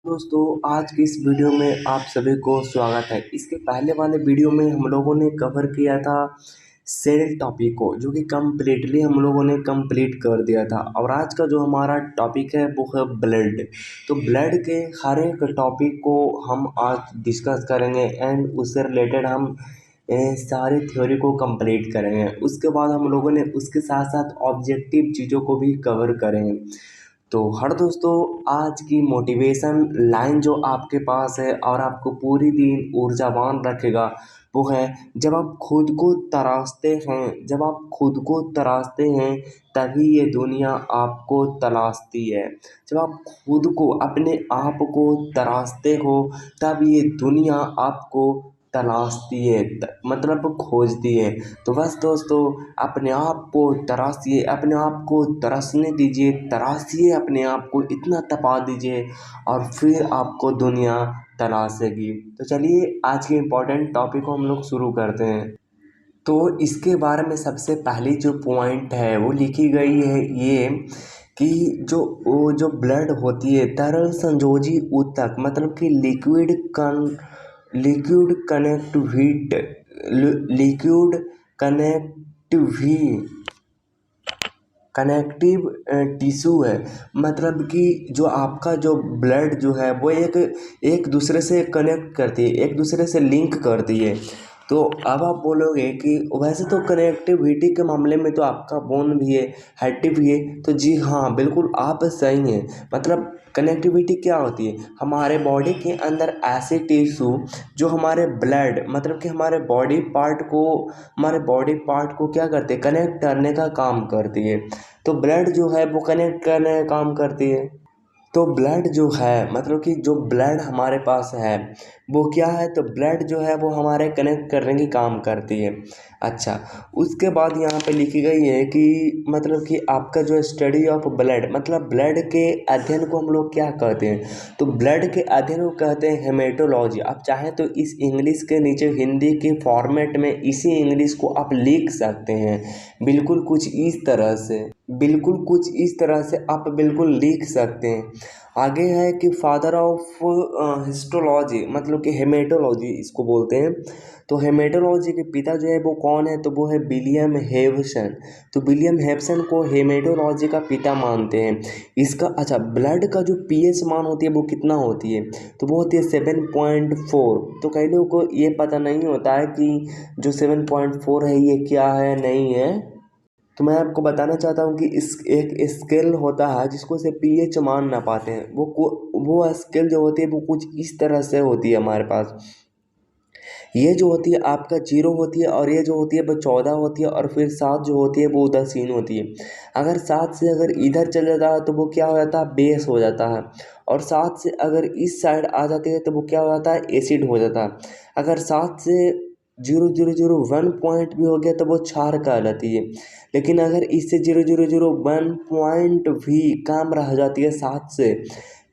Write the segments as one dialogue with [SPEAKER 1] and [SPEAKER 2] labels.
[SPEAKER 1] दोस्तों, आज की इस वीडियो में आप सभी को स्वागत है। इसके पहले वाले वीडियो में हम लोगों ने कवर किया था सेल टॉपिक को, जो कि कम्प्लीटली हम लोगों ने कंप्लीट कर दिया था। और आज का जो हमारा टॉपिक है वो है ब्लड। तो ब्लड के हर एक टॉपिक को हम आज डिस्कस करेंगे एंड उससे रिलेटेड हम सारी थ्योरी को कंप्लीट करेंगे। उसके बाद हम लोगों ने उसके साथ साथ ऑब्जेक्टिव चीज़ों को भी कवर करेंगे। तो हर दोस्तों, आज की मोटिवेशन लाइन जो आपके पास है और आपको पूरी दिन ऊर्जावान रखेगा वो है, जब आप खुद को तराशते हैं, जब आप खुद को तराशते हैं तभी ये दुनिया आपको तलाशती है। जब आप खुद को, अपने आप को तराशते हो तब ये दुनिया आपको तलाशती है, मतलब खोजती है। तो बस दोस्तों, अपने आप को तराशिए, अपने आप को तरसने दीजिए, तराशिए अपने आप को, इतना तपा दीजिए और फिर आपको दुनिया तलाशेगी। तो चलिए आज के इम्पोर्टेंट टॉपिक को हम लोग शुरू करते हैं। तो इसके बारे में सबसे पहली जो पॉइंट है वो लिखी गई है ये कि जो ब्लड होती है तरल संयोजी ऊतक, मतलब कि लिक्विड कनेक्टिवी कनेक्टिव टिश्यू है। मतलब कि जो आपका जो ब्लड जो है वो एक एक दूसरे से कनेक्ट करती है, एक दूसरे से लिंक करती है। तो अब आप बोलोगे कि वैसे तो कनेक्टिविटी के मामले में तो आपका बोन भी है, हड्डी भी है। तो जी हाँ, बिल्कुल आप सही हैं। मतलब कनेक्टिविटी क्या होती है? हमारे बॉडी के अंदर ऐसे टिश्यू जो हमारे ब्लड, मतलब कि हमारे बॉडी पार्ट को क्या करते हैं, कनेक्ट करने का काम करती है। तो ब्लड जो है वो कनेक्ट करने का काम करती है। तो ब्लड जो है, मतलब कि जो ब्लड हमारे पास है वो क्या है, तो ब्लड जो है वो हमारे कनेक्ट करने की काम करती है। अच्छा, उसके बाद यहाँ पे लिखी गई है कि मतलब कि आपका जो स्टडी ऑफ ब्लड, मतलब ब्लड के अध्ययन को हम लोग क्या कहते हैं, तो ब्लड के अध्ययन को कहते हैं हेमेटोलॉजी। आप चाहें तो इस इंग्लिश के नीचे हिंदी के फॉर्मेट में इसी इंग्लिश को आप लिख सकते हैं। बिल्कुल कुछ इस तरह से, बिल्कुल कुछ इस तरह से आप बिल्कुल लिख सकते हैं। आगे है कि फादर ऑफ हिस्टोलॉजी, मतलब कि हेमेटोलॉजी इसको बोलते हैं। तो हेमेटोलॉजी के पिता जो है वो कौन है, तो वो है विलियम हेवसन। तो विलियम हेवसन को हेमेटोलॉजी का पिता मानते हैं। इसका अच्छा, ब्लड का जो पीएच मान होती है वो कितना होती है, तो वो होती है 7.4। तो कई लोगों को ये पता नहीं होता है कि जो 7.4 है ये क्या है, नहीं है। तो मैं आपको बताना चाहता हूँ कि इस एक स्केल होता है जिसको से पीएच मान ना पाते हैं। वो स्केल जो होती है वो कुछ इस तरह से होती है हमारे पास। ये जो होती है आपका 0 होती है, और ये जो होती है वो 14 होती है, और फिर 7 जो होती है वो उदासीन होती है। अगर 7 से अगर इधर चल जाता है तो वो क्या हो जाता है, बेस हो जाता है। और 7 से अगर इस साइड आ जाती है तो वो क्या हो जाता है, एसिड हो जाता है। अगर 7 से 0.001 पॉइंट भी हो गया तो वो क्षार कहलाती है। लेकिन अगर इससे 0.001 पॉइंट भी कम रह जाती है 7 से,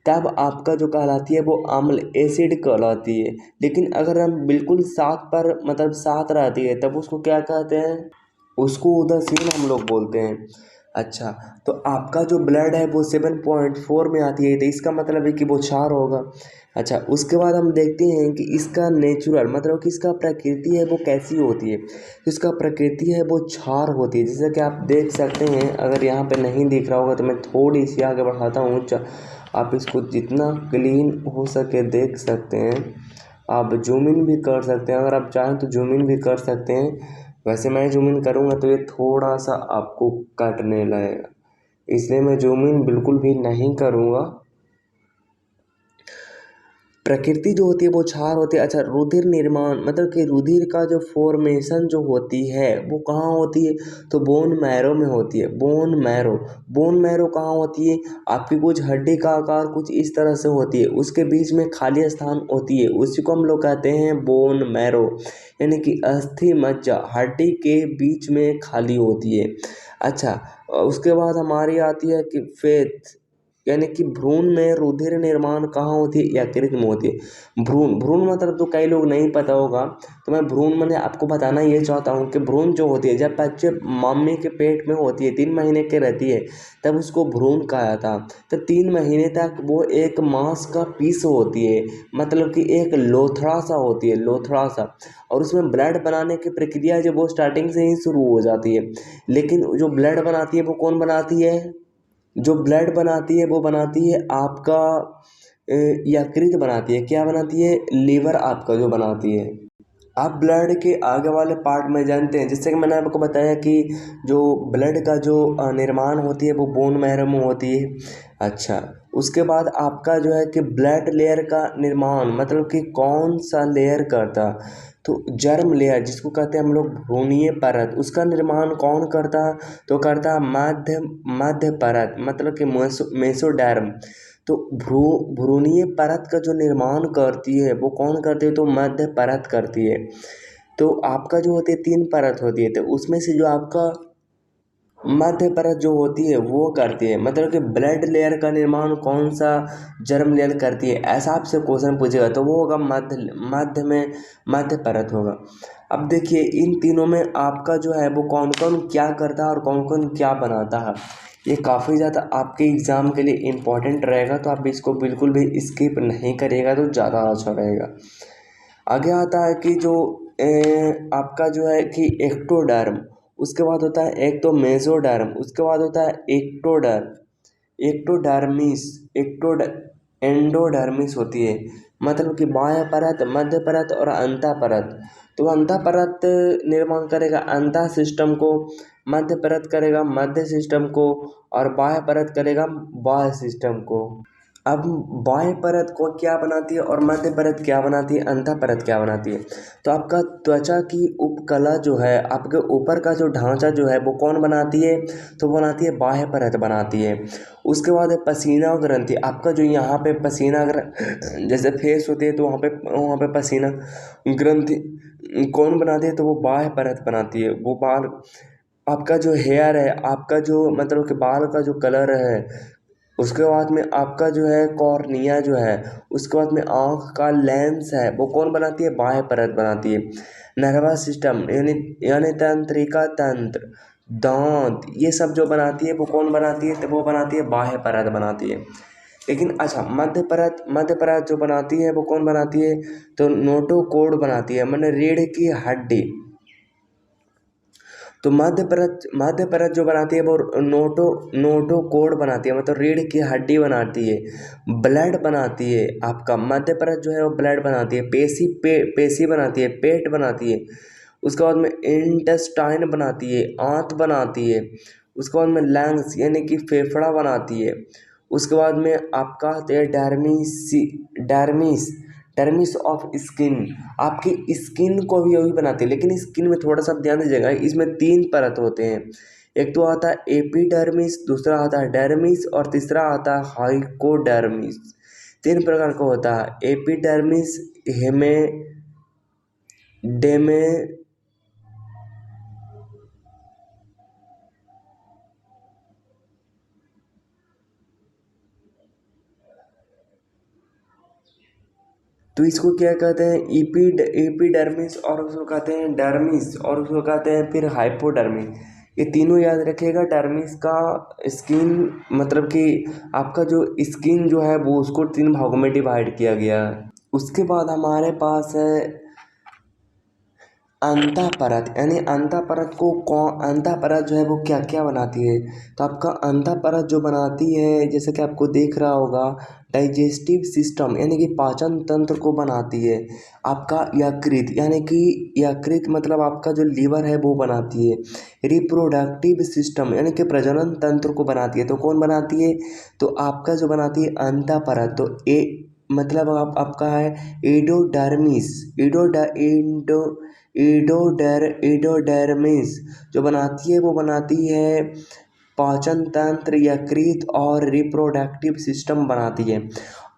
[SPEAKER 1] तब आपका जो कहलाती है वो अम्ल, एसिड कहलाती है। लेकिन अगर हम बिल्कुल 7 पर, मतलब 7 रहती है, तब उसको क्या कहते हैं, उसको उदासीन हम लोग बोलते हैं। अच्छा, तो आपका जो ब्लड है वो 7.4 में आती है, तो इसका मतलब है कि वो क्षार होगा। अच्छा, उसके बाद हम देखते हैं कि इसका नेचुरल, मतलब कि इसका प्रकृति है वो कैसी होती है। तो इसका प्रकृति है वो क्षार होती है। जैसे कि आप देख सकते हैं, अगर यहाँ पे नहीं दिख रहा होगा तो मैं थोड़ी सी आगे बढ़ाता हूँ, आप इसको जितना क्लीन हो सके देख सकते हैं। आप जूम इन भी कर सकते हैं, अगर आप चाहें तो जूम इन भी कर सकते हैं। वैसे मैं जूम इन करूँगा तो ये थोड़ा सा आपको कटने लगेगा, इसलिए मैं जूम इन बिल्कुल भी नहीं करूँगा। प्रकृति जो होती है वो क्षार होती है। अच्छा, रुधिर निर्माण, मतलब कि रुधिर का जो फॉर्मेशन जो होती है वो कहाँ होती है, तो बोन मैरो में होती है। बोन मैरो कहाँ होती है, आपकी कुछ हड्डी का आकार कुछ इस तरह से होती है, उसके बीच में खाली स्थान होती है, उसी को हम लोग कहते हैं बोन मैरो। यानी कि अस्थि मज्जा, हड्डी के बीच में खाली होती है। अच्छा, उसके बाद हमारी आती है कि फेथ, यानी कि भ्रूण में रुधिर निर्माण कहाँ होती है? यकृत में होती है। भ्रूण भ्रूण मतलब तो कई लोग नहीं पता होगा, तो मैं भ्रूण मैंने आपको बताना ये चाहता हूँ कि भ्रूण जो होती है जब बच्चे मम्मी के पेट में होती है 3 महीने की रहती है तब उसको भ्रूण कहा जाता है। तो 3 महीने तक वो एक मांस का पीस होती है, मतलब कि एक लोथड़ा सा होती है, लोथड़ा सा, और उसमें ब्लड बनाने की प्रक्रिया जो वो स्टार्टिंग से ही शुरू हो जाती है। लेकिन जो ब्लड बनाती है वो कौन बनाती है? जो ब्लड बनाती है वो बनाती है आपका यकृत बनाती है। क्या बनाती है? लीवर आपका जो बनाती है। आप ब्लड के आगे वाले पार्ट में जानते हैं, जैसे कि मैंने आपको बताया कि जो ब्लड का जो निर्माण होती है वो बोन मैरो में होती है। अच्छा, उसके बाद आपका जो है कि ब्लड लेयर का निर्माण मतलब कि कौन सा लेयर करता? तो जर्म लेयर जिसको कहते हैं हम लोग भ्रूणीय परत, उसका निर्माण कौन करता? तो करता मध्य मध्य परत मतलब कि मेसोडर्म। तो भ्रूणीय परत का जो निर्माण करती है वो कौन करती है? तो मध्य परत करती है। तो आपका जो होती है 3 परत होती है, तो उसमें से जो आपका मध्य परत जो होती है वो करती है, मतलब कि ब्लड लेयर का निर्माण कौन सा जर्म लेयर करती है, ऐसा आपसे क्वेश्चन पूछेगा तो वो होगा मध्य में मध्य परत होगा। अब देखिए इन तीनों में आपका जो है वो कौन कौन क्या करता है और कौन कौन क्या बनाता है, ये काफ़ी ज़्यादा आपके एग्ज़ाम के लिए इम्पोर्टेंट रहेगा, तो आप इसको बिल्कुल भी स्किप नहीं करिएगा तो ज़्यादा अच्छा रहेगा। आगे आता है कि जो आपका जो है कि एक्टोडर्म, उसके बाद होता है एक तो मेसोडर्म, उसके बाद होता है एक्टोडर्मिस, एंडोडर्मिस होती है, मतलब कि बाह्य परत, मध्य परत और अंतः परत। तो अंतः परत निर्माण करेगा अंतः सिस्टम को, मध्य परत करेगा मध्य सिस्टम को, और बाह्य परत करेगा बाह्य सिस्टम को। अब बाह्य परत को क्या बनाती है और मध्य परत क्या बनाती है, अंतः परत क्या बनाती है? तो आपका त्वचा की उपकला जो है, आपके ऊपर का जो ढांचा जो है वो कौन बनाती है? तो बनाती है बाह्य परत बनाती है। उसके बाद है पसीना ग्रंथि, आपका जो यहाँ पे पसीना जैसे फेस होती है तो वहाँ पे पसीना ग्रंथि कौन बनाती है? तो वो बाह्य परत बनाती है। वो बाल आपका जो हेयर है, आपका जो मतलब कि बाल का जो कलर है, उसके बाद में आपका जो है कॉर्निया जो है, उसके बाद में आँख का लेंस है, वो कौन बनाती है? बाह्य परत बनाती है। नर्वस सिस्टम यानी यानी तंत्रिका तंत्र, दांत, ये सब जो बनाती है वो कौन बनाती है? तो वो बनाती है बाह्य परत बनाती है। लेकिन अच्छा मध्य परत जो बनाती है वो कौन बनाती है? तो नोटोकोड बनाती है, मैंने रीढ़ की हड्डी। तो मध्य परत जो बनाती है वो नोटोकोड बनाती है, मतलब रीढ़ की हड्डी बनाती है। ब्लड बनाती है, आपका मध्य परत जो है वो ब्लड बनाती है। पेशी बनाती है, पेट बनाती है। उसके बाद में इंटेस्टाइन बनाती है, आंत बनाती है। उसके बाद में लंग्स यानी कि फेफड़ा बनाती है। उसके बाद में आपका आते हैं डर्मिस, टर्मिस ऑफ स्किन, आपकी स्किन को भी वही बनाती है। लेकिन स्किन में थोड़ा सा ध्यान दीजिएगा, इसमें 3 परत होते हैं। एक तो आता है एपिडर्मिस, दूसरा आता है डर्मिस और तीसरा आता है हाइपोडर्मिस। 3 प्रकार का होता है एपिडर्मिस, हेमे डेमे। तो इसको क्या कहते हैं? एपिडर्मिस, और उसको कहते हैं डर्मिस, और उसको कहते हैं फिर हाइपोडर्मिस। ये तीनों याद रखिएगा। डर्मिस का स्किन मतलब कि आपका जो स्किन जो है वो उसको 3 भागों में डिवाइड किया गया है। उसके बाद हमारे पास है अंतः परत, यानी अंतः परत जो है वो क्या क्या बनाती है? तो आपका अंतः परत जो बनाती है, जैसे कि आपको देख रहा होगा, डाइजेस्टिव सिस्टम यानी कि पाचन तंत्र को बनाती है। आपका यकृत यानी कि यकृत मतलब आपका जो लीवर है वो बनाती है। रिप्रोडक्टिव सिस्टम यानी कि प्रजनन तंत्र को बनाती है, तो कौन बनाती है? तो आपका जो बनाती है अंतः परत। तो मतलब आपका है एडोडर्मिस, एडोडर्मिस जो बनाती है वो बनाती है पाचन तंत्र, यकृत और रिप्रोडक्टिव सिस्टम बनाती है।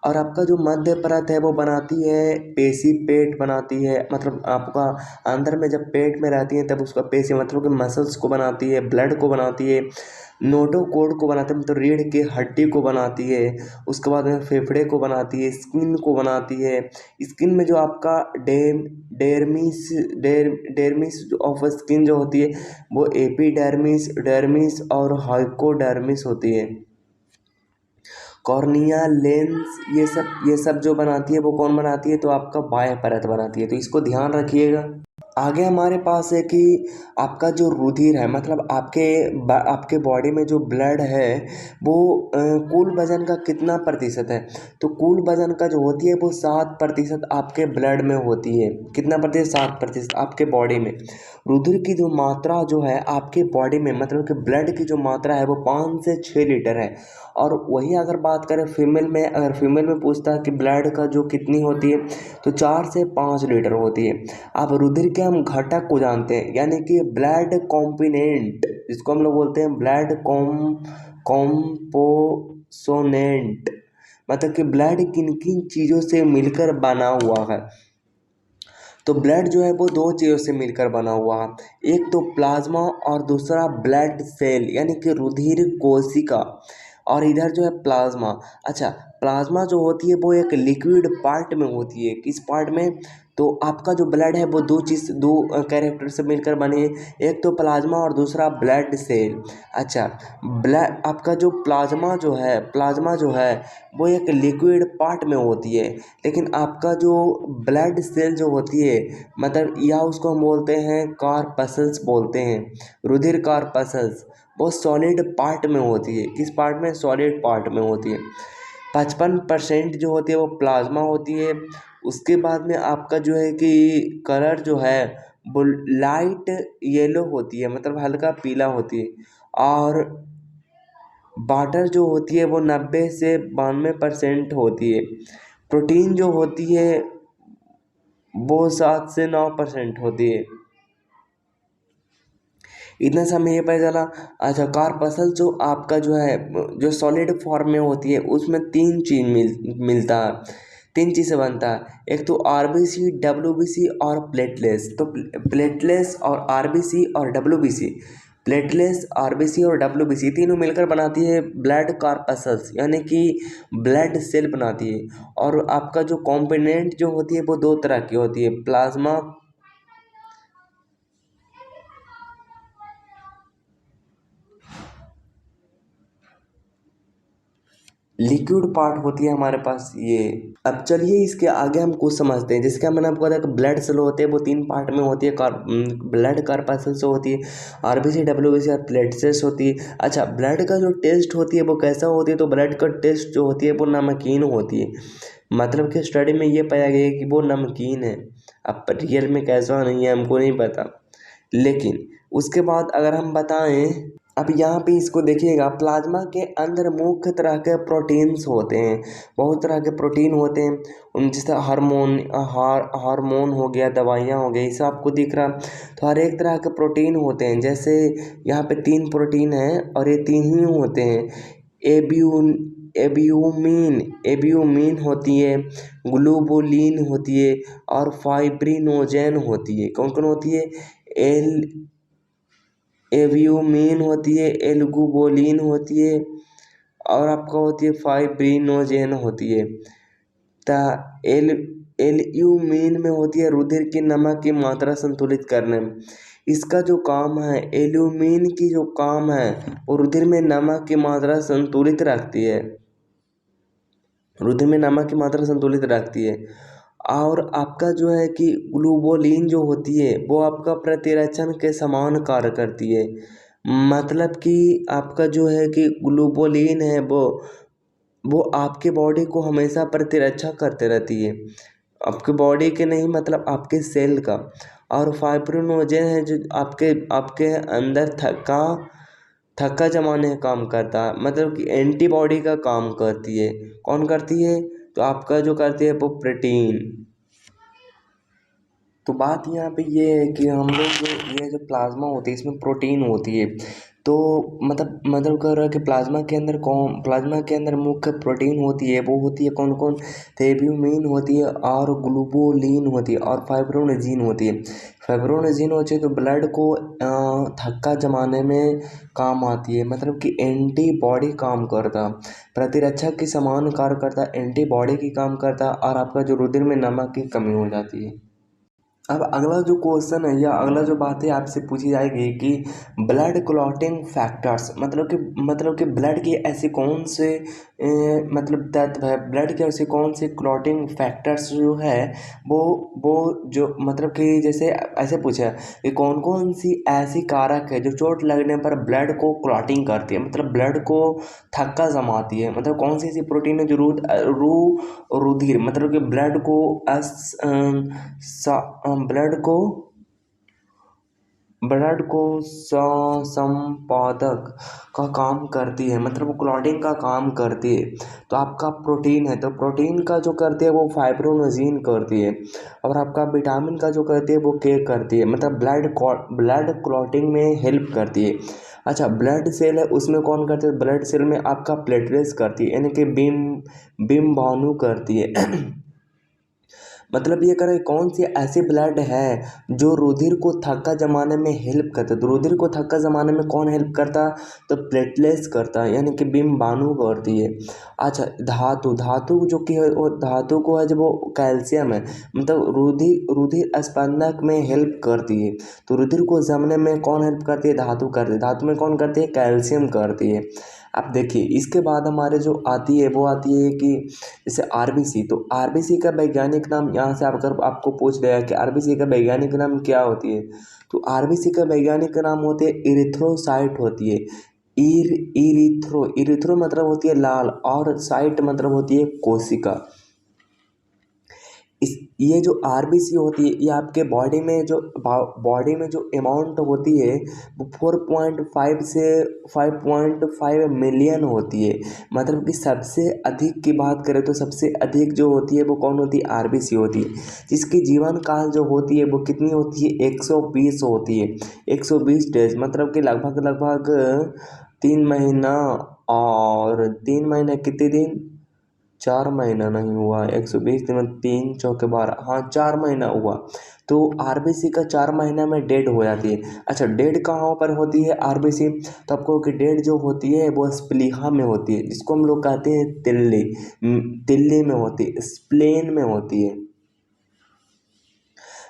[SPEAKER 1] और आपका जो मध्य परत है वो बनाती है पेशी पेट बनाती है, मतलब आपका अंदर में जब पेट में रहती है तब उसका पेशी मतलब कि मसल्स को बनाती है, ब्लड को बनाती है, नोटोकॉर्ड को बनाती है मतलब रीढ़ की हड्डी को बनाती है, उसके बाद में फेफड़े को बनाती है, स्किन को बनाती है। स्किन में जो आपका डेरमिस ऑफ स्किन जो होती है वो एपिडर्मिस, डर्मिस और हाइपोडर्मिस होती है। कॉर्निया, लेंस, ये सब जो बनाती है वो कौन बनाती है, तो आपका बाह्य परत बनाती है, तो इसको ध्यान रखिएगा। आगे हमारे पास है कि आपका जो रुधिर है मतलब आपके बॉडी में जो ब्लड है वो कुल वजन का कितना प्रतिशत है, तो कुल वजन का जो होती है वो 7% आपके ब्लड में होती है। कितना प्रतिशत? 7% आपके बॉडी में। रुधिर की जो मात्रा जो है आपके बॉडी में मतलब कि ब्लड की जो मात्रा है वो 5 से 6 लीटर है। और वही अगर बात करें फीमेल में, अगर फीमेल में पूछता है कि ब्लड का जो कितनी होती है तो 4 से 5 लीटर होती है। अब रुधिर के हम घटक को जानते हैं यानी कि ब्लड कॉम्पोनेंट, जिसको हम लोग बोलते हैं ब्लड कॉम्पोसोनेंट, मतलब कि ब्लड किन किन चीज़ों से मिलकर बना हुआ है। तो ब्लड जो है वो 2 चीज़ों से मिलकर बना हुआ है, एक तो प्लाज्मा और दूसरा ब्लड सेल यानी कि रुधिर कोशिका, और इधर जो है प्लाज्मा। अच्छा, प्लाज्मा जो होती है वो एक लिक्विड पार्ट में होती है। किस पार्ट में? तो आपका जो ब्लड है वो दो कैरेक्टर से मिलकर बने हैं, एक तो प्लाज्मा और दूसरा ब्लड सेल। अच्छा, ब्लड आपका जो प्लाज्मा जो है वो एक लिक्विड पार्ट में होती है, लेकिन आपका जो ब्लड सेल जो होती है मतलब या उसको हम बोलते हैं कॉर्पसल्स बोलते हैं, रुधिर कॉर्पसल्स, वो सॉलिड पार्ट में होती है। किस पार्ट में? सॉलिड पार्ट में होती है। 55% जो होती है वो प्लाज्मा होती है। उसके बाद में आपका जो है कि कलर जो है वो लाइट येलो होती है मतलब हल्का पीला होती है। और वाटर जो होती है वो 90 से 92% होती है। प्रोटीन जो होती है वो 7 से 9% होती है। इतना सा हमें ये पता चला। अच्छा, कार्पसल जो आपका जो है जो सॉलिड फॉर्म में होती है उसमें 3 चीज़ मिलता है, 3 चीज़ से बनता है, एक तो आरबीसी, डब्ल्यूबीसी और प्लेटलेट्स। तो प्लेटलेट्स और आरबीसी और डब्ल्यूबीसी, प्लेटलेट्स, आरबीसी और डब्ल्यूबीसी तीनों मिलकर बनाती है ब्लड कार्पसल्स यानी कि ब्लड सेल बनाती है। और आपका जो कॉम्पोनेंट जो होती है वो 2 तरह की होती है, प्लाज्मा लिक्विड पार्ट होती है हमारे पास ये। अब चलिए इसके आगे हम कुछ समझते हैं। जैसे कि मैंने आपको बताया कि ब्लड सेल होते हैं वो 3 पार्ट में होती है, ब्लड कार्पसल्स होती है, आरबीसी, डब्ल्यूबीसी और प्लेटलेट्स होती है। अच्छा, ब्लड का जो टेस्ट होती है वो कैसा होती है, तो ब्लड का टेस्ट जो होती है वो नमकीन होती है, मतलब कि स्टडी में ये पाया गया है कि वो नमकीन है। अब रियल में कैसा नहीं है हमको नहीं पता, लेकिन उसके बाद अगर हम बताएं, अब यहाँ पे इसको देखिएगा, प्लाज्मा के अंदर मुख्य तरह के प्रोटीन्स होते हैं, बहुत तरह के प्रोटीन होते हैं। उन जैसे हार्मोन हो गया, दवाइयाँ हो गई, सब आपको दिख रहा। तो हर एक तरह के प्रोटीन होते हैं। जैसे यहाँ पे 3 प्रोटीन हैं और ये 3 ही होते हैं। एब्यून एब्यूमीन होती है, ग्लोबुलिन होती है और फाइब्रिनोजेन होती है। कौन कौन होती है? एल एब्यूमिन होती है, एल्बुमिन होती है और आपका होती है फाइब्रिनोजेन होती है। ता एल एल्यूमिन में होती है रुधिर की नमक की मात्रा संतुलित करने में। इसका जो काम है, एल्यूमिन की जो काम है वो रुधिर में नमक की मात्रा संतुलित रखती है, रुधिर में नमक की मात्रा संतुलित रखती है। और आपका जो है कि ग्लूबोलिन जो होती है वो आपका प्रतिरक्षण के समान कार्य करती है, मतलब कि आपका जो है कि ग्लूबोलिन है वो आपके बॉडी को हमेशा प्रतिरक्षा करते रहती है, आपके बॉडी के नहीं मतलब आपके सेल का। और फाइब्रिनोजेन है जो आपके आपके अंदर थक्का जमाने का काम करता है, मतलब कि एंटीबॉडी का काम करती है। कौन करती है? तो आपका जो करती है वो प्रोटीन। तो बात यहाँ पे ये है कि हम लोग जो ये जो प्लाज्मा होती है इसमें प्रोटीन होती है। तो मतलब कह रहा है कि प्लाज्मा के अंदर मुख्य प्रोटीन होती है, वो होती है कौन कौन, थेब्यूमिन होती है और ग्लोबुलिन होती है और फाइब्रोनेजिन होती है। फाइब्रोनेजिन होती है तो ब्लड को थक्का जमाने में काम आती है, मतलब कि एंटीबॉडी काम करता, प्रतिरक्षा के समान कार्य करता, एंटीबॉडी की काम करता और आपका जो रुधिर में नमक की कमी हो जाती है। अब अगला जो क्वेश्चन है या अगला जो बात है आपसे पूछी जाएगी कि ब्लड क्लॉटिंग फैक्टर्स, मतलब कि ब्लड की ऐसी कौन से मतलब तत्व है, ब्लड के ऐसे कौन से क्लॉटिंग फैक्टर्स जो है वो वो जो मतलब कि जैसे ऐसे पूछा है कि कौन कौन सी ऐसी कारक है जो चोट लगने पर ब्लड को क्लॉटिंग करती है, मतलब ब्लड को थक्का जमाती है, मतलब कौन सी ऐसी प्रोटीन है जो रुधिर मतलब कि ब्लड को संपादक का काम करती है, मतलब वो क्लॉटिंग का काम करती है। तो आपका प्रोटीन है तो प्रोटीन का जो करती है वो फाइब्रोनोजिन करती है, और आपका विटामिन का जो करती है वो के करती है, मतलब ब्लड क्लॉटिंग में हेल्प करती है। अच्छा, ब्लड सेल है उसमें कौन करते हैं, ब्लड सेल में आपका प्लेटलेट्स करती है, यानी कि बिम बानु करती है। मतलब ये करें कौन सी ऐसी ब्लड है जो रुधिर को थक्का जमाने में हेल्प करता है, तो रुधिर को थक्का जमाने में कौन हेल्प करता, तो प्लेटलेट्स करता है, यानी कि बिम बानु करती है। अच्छा, धातु जो कि है वो धातु को है जब वो कैल्शियम है, मतलब रुधिर स्पंदक में हेल्प करती है, तो रुधिर को जमने में कौन हेल्प करती है, धातु करती है, धातु में कौन करती है, कैल्शियम करती है। अब देखिए इसके बाद हमारे जो आती है वो आती है कि जैसे आरबीसी, तो आरबीसी का वैज्ञानिक नाम यहाँ से अगर आपको पूछ लिया कि आरबीसी का वैज्ञानिक नाम क्या होती है, तो आरबीसी का वैज्ञानिक नाम होती है इरिथ्रोसाइट होती है। इरिथ्रो मतलब होती है लाल और साइट मतलब होती है कोशिका। इस ये जो आरबीसी होती है ये आपके बॉडी में जो अमाउंट होती है वो 4.5 से 5.5 मिलियन होती है, मतलब कि सबसे अधिक की बात करें तो सबसे अधिक जो होती है वो कौन होती है, आरबीसी होती है, जिसकी जीवन काल जो होती है वो कितनी होती है, 120 होती है, 120 डेज, मतलब कि लगभग 3 महीना, और 3 महीने कितने दिन, 4 महीना नहीं हुआ, 120 दिन में 3 × 4 = 12, हाँ 4 महीना हुआ। तो आरबीसी का 4 महीना में डेड हो जाती है। अच्छा, डेड कहाँ पर होती है आरबीसी, तो आपको कि डेड जो होती है वो स्प्लीहा में होती है, जिसको हम लोग कहते हैं तिल्ली में होती है, स्प्लेन में होती है।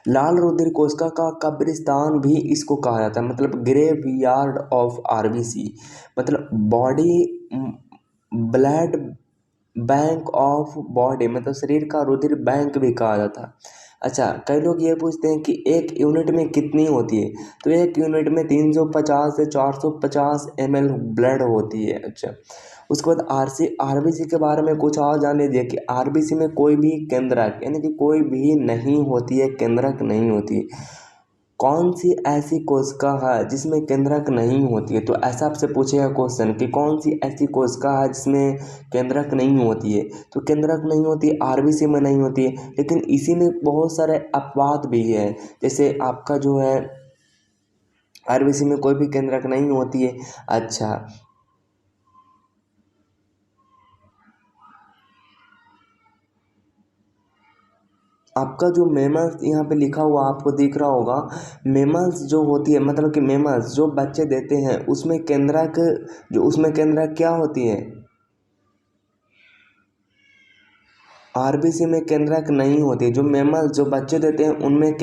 [SPEAKER 1] लाल रुधिर कोशिका का कब्रिस्तान भी इसको कहा जाता है, मतलब ग्रेवयार्ड ऑफ आरबीसी, मतलब body blood bank of body, मतलब शरीर का रुधिर बैंक भी कहा जाता है। अच्छा, कई लोग ये पूछते हैं कि एक यूनिट में कितनी होती है, तो एक यूनिट में 350 से 450 ml ब्लड होती है। अच्छा, उसके बाद आरबीसी के बारे में कुछ और जान लीजिए कि आरबीसी में कोई भी केंद्रक यानी कि कोई भी नहीं होती है, केंद्रक नहीं होती है। कौन सी ऐसी कोशिका है जिसमें केंद्रक नहीं होती है, तो ऐसा आपसे पूछेगा क्वेश्चन कि कौन सी ऐसी कोशिका है जिसमें केंद्रक नहीं होती है, तो केंद्रक नहीं होती आरबीसी में नहीं होती है, लेकिन इसी में बहुत सारे अपवाद भी है, जैसे आपका जो है आरबीसी में कोई भी केंद्रक नहीं होती है। अच्छा, आपका जो मेमल्स यहाँ पे लिखा हुआ आपको दिख रहा होगा, मेमल्स जो होती है मतलब कि मेमल्स जो बच्चे देते हैं उसमें केंद्रक क्या होती है, आरबीसी में केंद्रक नहीं होती है। जो मेमल्स जो बच्चे देते हैं उनमें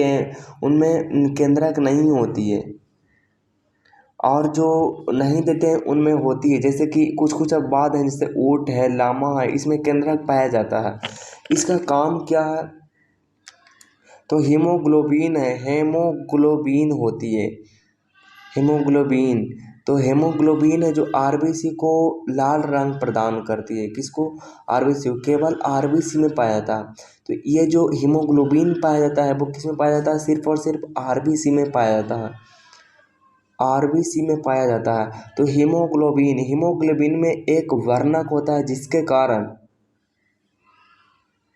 [SPEAKER 1] केंद्रक नहीं होती है, और जो नहीं देते हैं उनमें होती है, जैसे कि कुछ कुछ अपवाद हैं, जैसे ऊंट है, लामा है, इसमें केंद्रक पाया जाता है। इसका काम क्या है, तो हीमोग्लोबिन है, हेमोग्लोबिन होती है, हीमोग्लोबिन, तो हेमोग्लोबिन है जो आरबीसी को लाल रंग प्रदान करती है, किसको, आरबीसी को, केवल आरबीसी में पाया जाता है। तो ये जो हीमोग्लोबिन पाया जाता है वो किस में पाया जाता है, सिर्फ और सिर्फ आरबीसी में पाया जाता है, आरबीसी में पाया जाता है। तो हीमोग्लोबिन में एक वर्णक होता है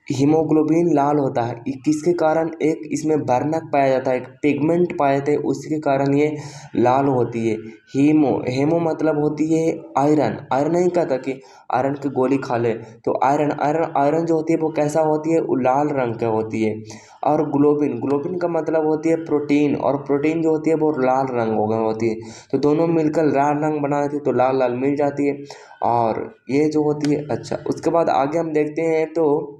[SPEAKER 1] हीमोग्लोबिन लाल होता है किसके कारण, एक इसमें वर्णक पाया जाता है, एक पिगमेंट पाए जाते हैं, उसके कारण ये लाल होती है। हीमो हेमो मतलब होती है आयरन, आयरन नहीं कहता कि आयरन की गोली खा ले, तो आयरन आयरन आयरन जो होती है वो कैसा होती है, वो लाल रंग की होती है। और ग्लोबिन, ग्लोबिन का मतलब होती है प्रोटीन, और प्रोटीन जो होती है वो लाल रंग हो गई होती है। तो दोनों मिलकर लाल रंग बना देती है, तो लाल लाल मिल जाती है। और ये जो होती है, अच्छा उसके बाद आगे हम देखते हैं तो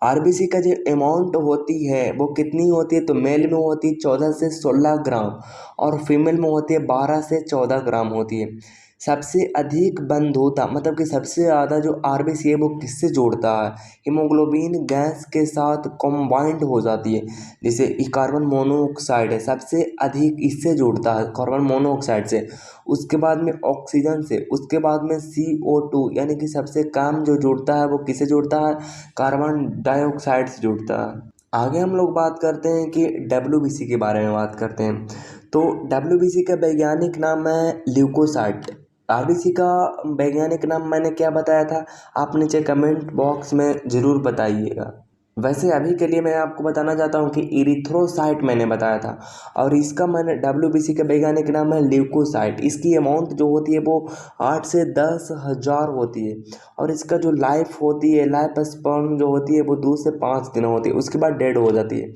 [SPEAKER 1] आरबीसी का जो अमाउंट होती है वो कितनी होती है, तो मेल में होती है 14 से 16 ग्राम, और फीमेल में होती है 12 से 14 ग्राम होती है। सबसे अधिक बंधुता मतलब कि सबसे ज़्यादा जो आरबीसी है वो किससे जोड़ता है, हीमोग्लोबिन गैस के साथ कॉम्बाइंड हो जाती है। जैसे ये कार्बन मोनोऑक्साइड है, सबसे अधिक इससे जुड़ता है, कार्बन मोनोऑक्साइड से। उसके बाद में ऑक्सीजन से, उसके बाद में CO2, यानी कि सबसे कम जो जुड़ता है वो किससे जुड़ता है, कार्बन डाइऑक्साइड से जुड़ता है। आगे हम लोग बात करते हैं कि डब्ल्यूबीसी के बारे में बात करते हैं। तो डब्ल्यूबीसी का वैज्ञानिक नाम है ल्यूकोसाइट। आरबीसी का वैज्ञानिक नाम मैंने क्या बताया था, आप नीचे कमेंट बॉक्स में ज़रूर बताइएगा। वैसे अभी के लिए मैं आपको बताना चाहता हूँ कि इरिथ्रोसाइट मैंने बताया था, और इसका मैंने डब्ल्यूबीसी का वैज्ञानिक नाम है ल्यूकोसाइट। इसकी अमाउंट जो होती है वो 8 से 10 हज़ार होती है, और इसका जो लाइफ होती है, लाइफ स्पैन जो होती है वो 2 से 5 दिन होती है, उसके बाद डेड हो जाती है।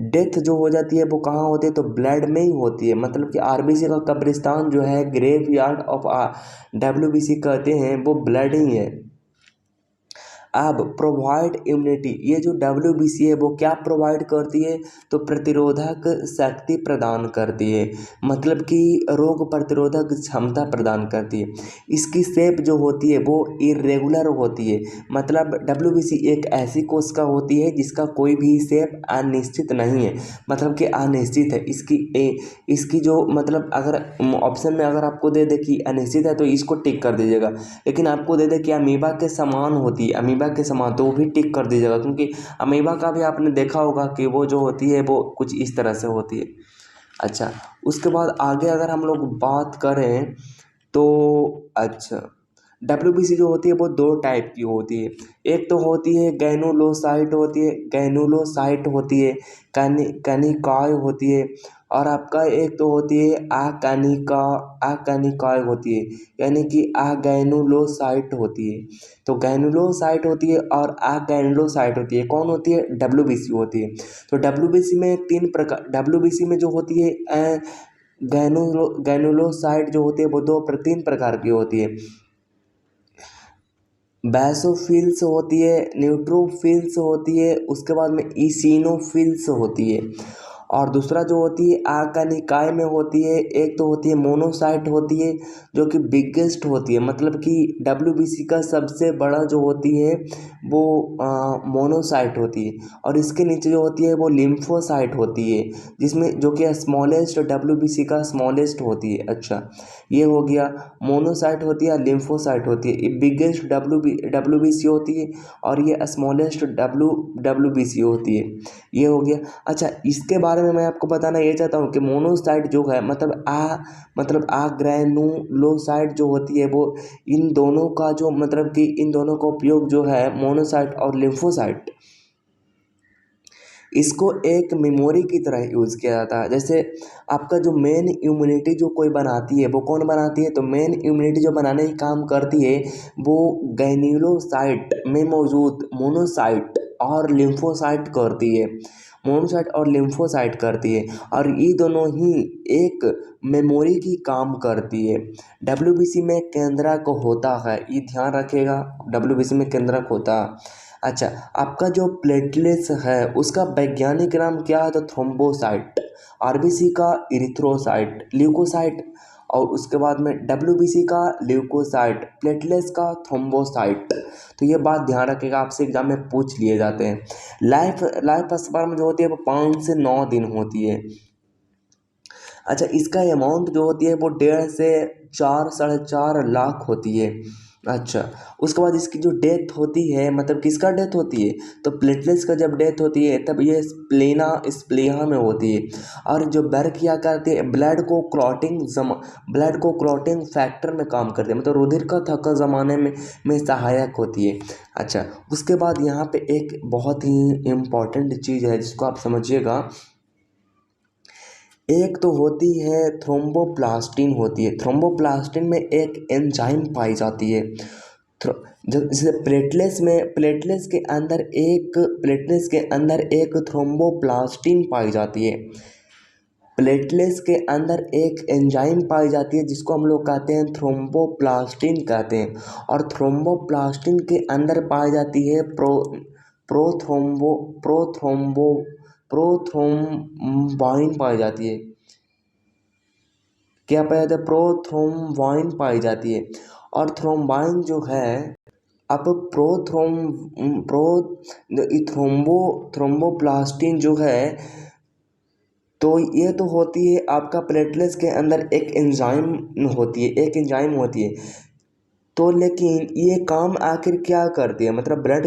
[SPEAKER 1] डेथ जो हो जाती है वो कहाँ होती है, तो ब्लड में ही होती है। मतलब कि आरबीसी का कब्रिस्तान जो है, ग्रेव यार्ड ऑफ डब्ल्यूबीसी कहते हैं, वो ब्लड ही है। अब प्रोवाइड इम्यूनिटी, ये जो डब्ल्यूबीसी है वो क्या प्रोवाइड करती है, तो प्रतिरोधक शक्ति प्रदान करती है, मतलब कि रोग प्रतिरोधक क्षमता प्रदान करती है। इसकी शेप जो होती है वो इरेगुलर होती है, मतलब डब्ल्यूबीसी एक ऐसी कोशिका होती है जिसका कोई भी शेप अनिश्चित नहीं है, मतलब कि अनिश्चित है। इसकी जो मतलब अगर ऑप्शन में अगर आपको दे दे कि अनिश्चित है तो इसको टिक कर दीजिएगा, लेकिन आपको दे दे कि अमीबा के समान होती है, अमीबा के समान, तो वो भी टिक कर दीजिएगा, क्योंकि अमीबा का भी आपने देखा होगा कि वो जो होती है वो कुछ इस तरह से होती है। अच्छा, उसके बाद आगे अगर हम लोग बात करें तो, अच्छा डब्ल्यूबीसी जो होती है वो दो टाइप की होती है। एक तो होती है गैनुलोसाइट होती है, गैनुलोसाइट होती है, कनिकाय होती है, और आपका एक तो होती है अकनिकाय होती है, यानी कि अगैनुलोसाइट होती है। तो गैनुलोसाइट होती है और अगैनुलोसाइट होती है, कौन होती है, डब्ल्यूबीसी होती है। तो डब्ल्यूबीसी में 3 प्रकार, डब्ल्यूबीसी में जो होती है गैनुलोसाइट जो होती है वो 3 प्रकार की होती है। बैसोफिल्स होती है, न्यूट्रोफिल्स होती है, उसके बाद में ईसिनोफिल्स होती है, और दूसरा जो होती है आकनिकाय में होती है। एक तो होती है मोनोसाइट होती है, जो कि बिगेस्ट होती है, मतलब कि डब्ल्यूबीसी का सबसे बड़ा जो होती है वो मोनोसाइट होती है, और इसके नीचे जो होती है वो लिम्फोसाइट होती है, जिसमें जो कि स्मॉलेस्ट डब्ल्यूबीसी का स्मॉलेस्ट होती है। अच्छा, ये हो गया, मोनोसाइट होती है, लिम्फोसाइट होती है, ये बिगेस्ट डब्ल्यूबीसी होती है, और ये स्मॉलेस्ट डब्ल्यूबीसी होती है। ये हो गया। अच्छा, इसके बारे में मैं आपको बताना ये चाहता हूँ कि मोनोसाइट जो है, मतलब ग्रैनुलोसाइट जो होती है वो इन दोनों का जो मतलब कि इन दोनों का उपयोग जो है, मोनोसाइट और लिम्फोसाइट, इसको एक मेमोरी की तरह यूज़ किया जाता है। जैसे आपका जो मेन इम्यूनिटी जो कोई बनाती है वो कौन बनाती है, तो मेन इम्यूनिटी जो बनाने की काम करती है वो गैनुलोसाइट में मौजूद मोनोसाइट और लिम्फोसाइट करती है, मोनोसाइट और लिम्फोसाइट करती है, और ये दोनों ही एक मेमोरी की काम करती है। डब्ल्यूबीसी में केंद्रक होता है, ये ध्यान रखिएगा, डब्ल्यूबीसी में केंद्रक होता है। अच्छा, आपका जो प्लेटलेट्स है उसका वैज्ञानिक नाम क्या है, तो थ्रोम्बोसाइट। आरबीसी का इरिथ्रोसाइट, ल्यूकोसाइट, और उसके बाद में डब्ल्यूबीसी का ल्यूकोसाइट, प्लेटलेट्स का थ्रोम्बोसाइट। तो ये बात ध्यान रखिएगा, आपसे एग्जाम में पूछ लिए जाते हैं। लाइफ स्पैन जो होती है वो 5 से 9 दिन होती है। अच्छा, इसका अमाउंट जो होती है वो 1.5 से 4 साढ़े 4 लाख होती है। अच्छा, उसके बाद इसकी जो डेथ होती है, मतलब किसका डेथ होती है, तो प्लेटलेट्स का जब डेथ होती है तब ये स्प्लेहा में होती है। और जो बेर क्या करते हैं, ब्लड को क्लॉटिंग फैक्टर में काम करते हैं, मतलब रुधिर का थक्का जमाने में सहायक होती है। अच्छा, उसके बाद यहाँ पे एक बहुत ही इम्पॉर्टेंट चीज़ है जिसको आप समझिएगा। एक तो होती है थ्रोम्बोप्लास्टिन होती है। थ्रोम्बोप्लास्टिन में एक एंजाइम पाई जाती है। जब जैसे प्लेटलेट्स के अंदर एक थ्रोम्बोप्लास्टिन पाई जाती है। प्लेटलेट्स के अंदर एक एंजाइम पाई जाती है जिसको हम लोग कहते हैं थ्रोम्बोप्लास्टिन कहते हैं। और थ्रोम्बोप्लास्टिन के अंदर पाई जाती है प्रोथ्रोम्बाइन पाई जाती है। क्या पाया जाता है, प्रोथ्रोम्बाइन पाई जाती है। और थ्रोम्बाइन जो है, अब थ्रोम्बोप्लास्टिन जो है, तो ये तो होती है आपका प्लेटलेट्स के अंदर एक एंजाइम होती है। तो लेकिन ये काम आखिर क्या करती है, मतलब ब्लड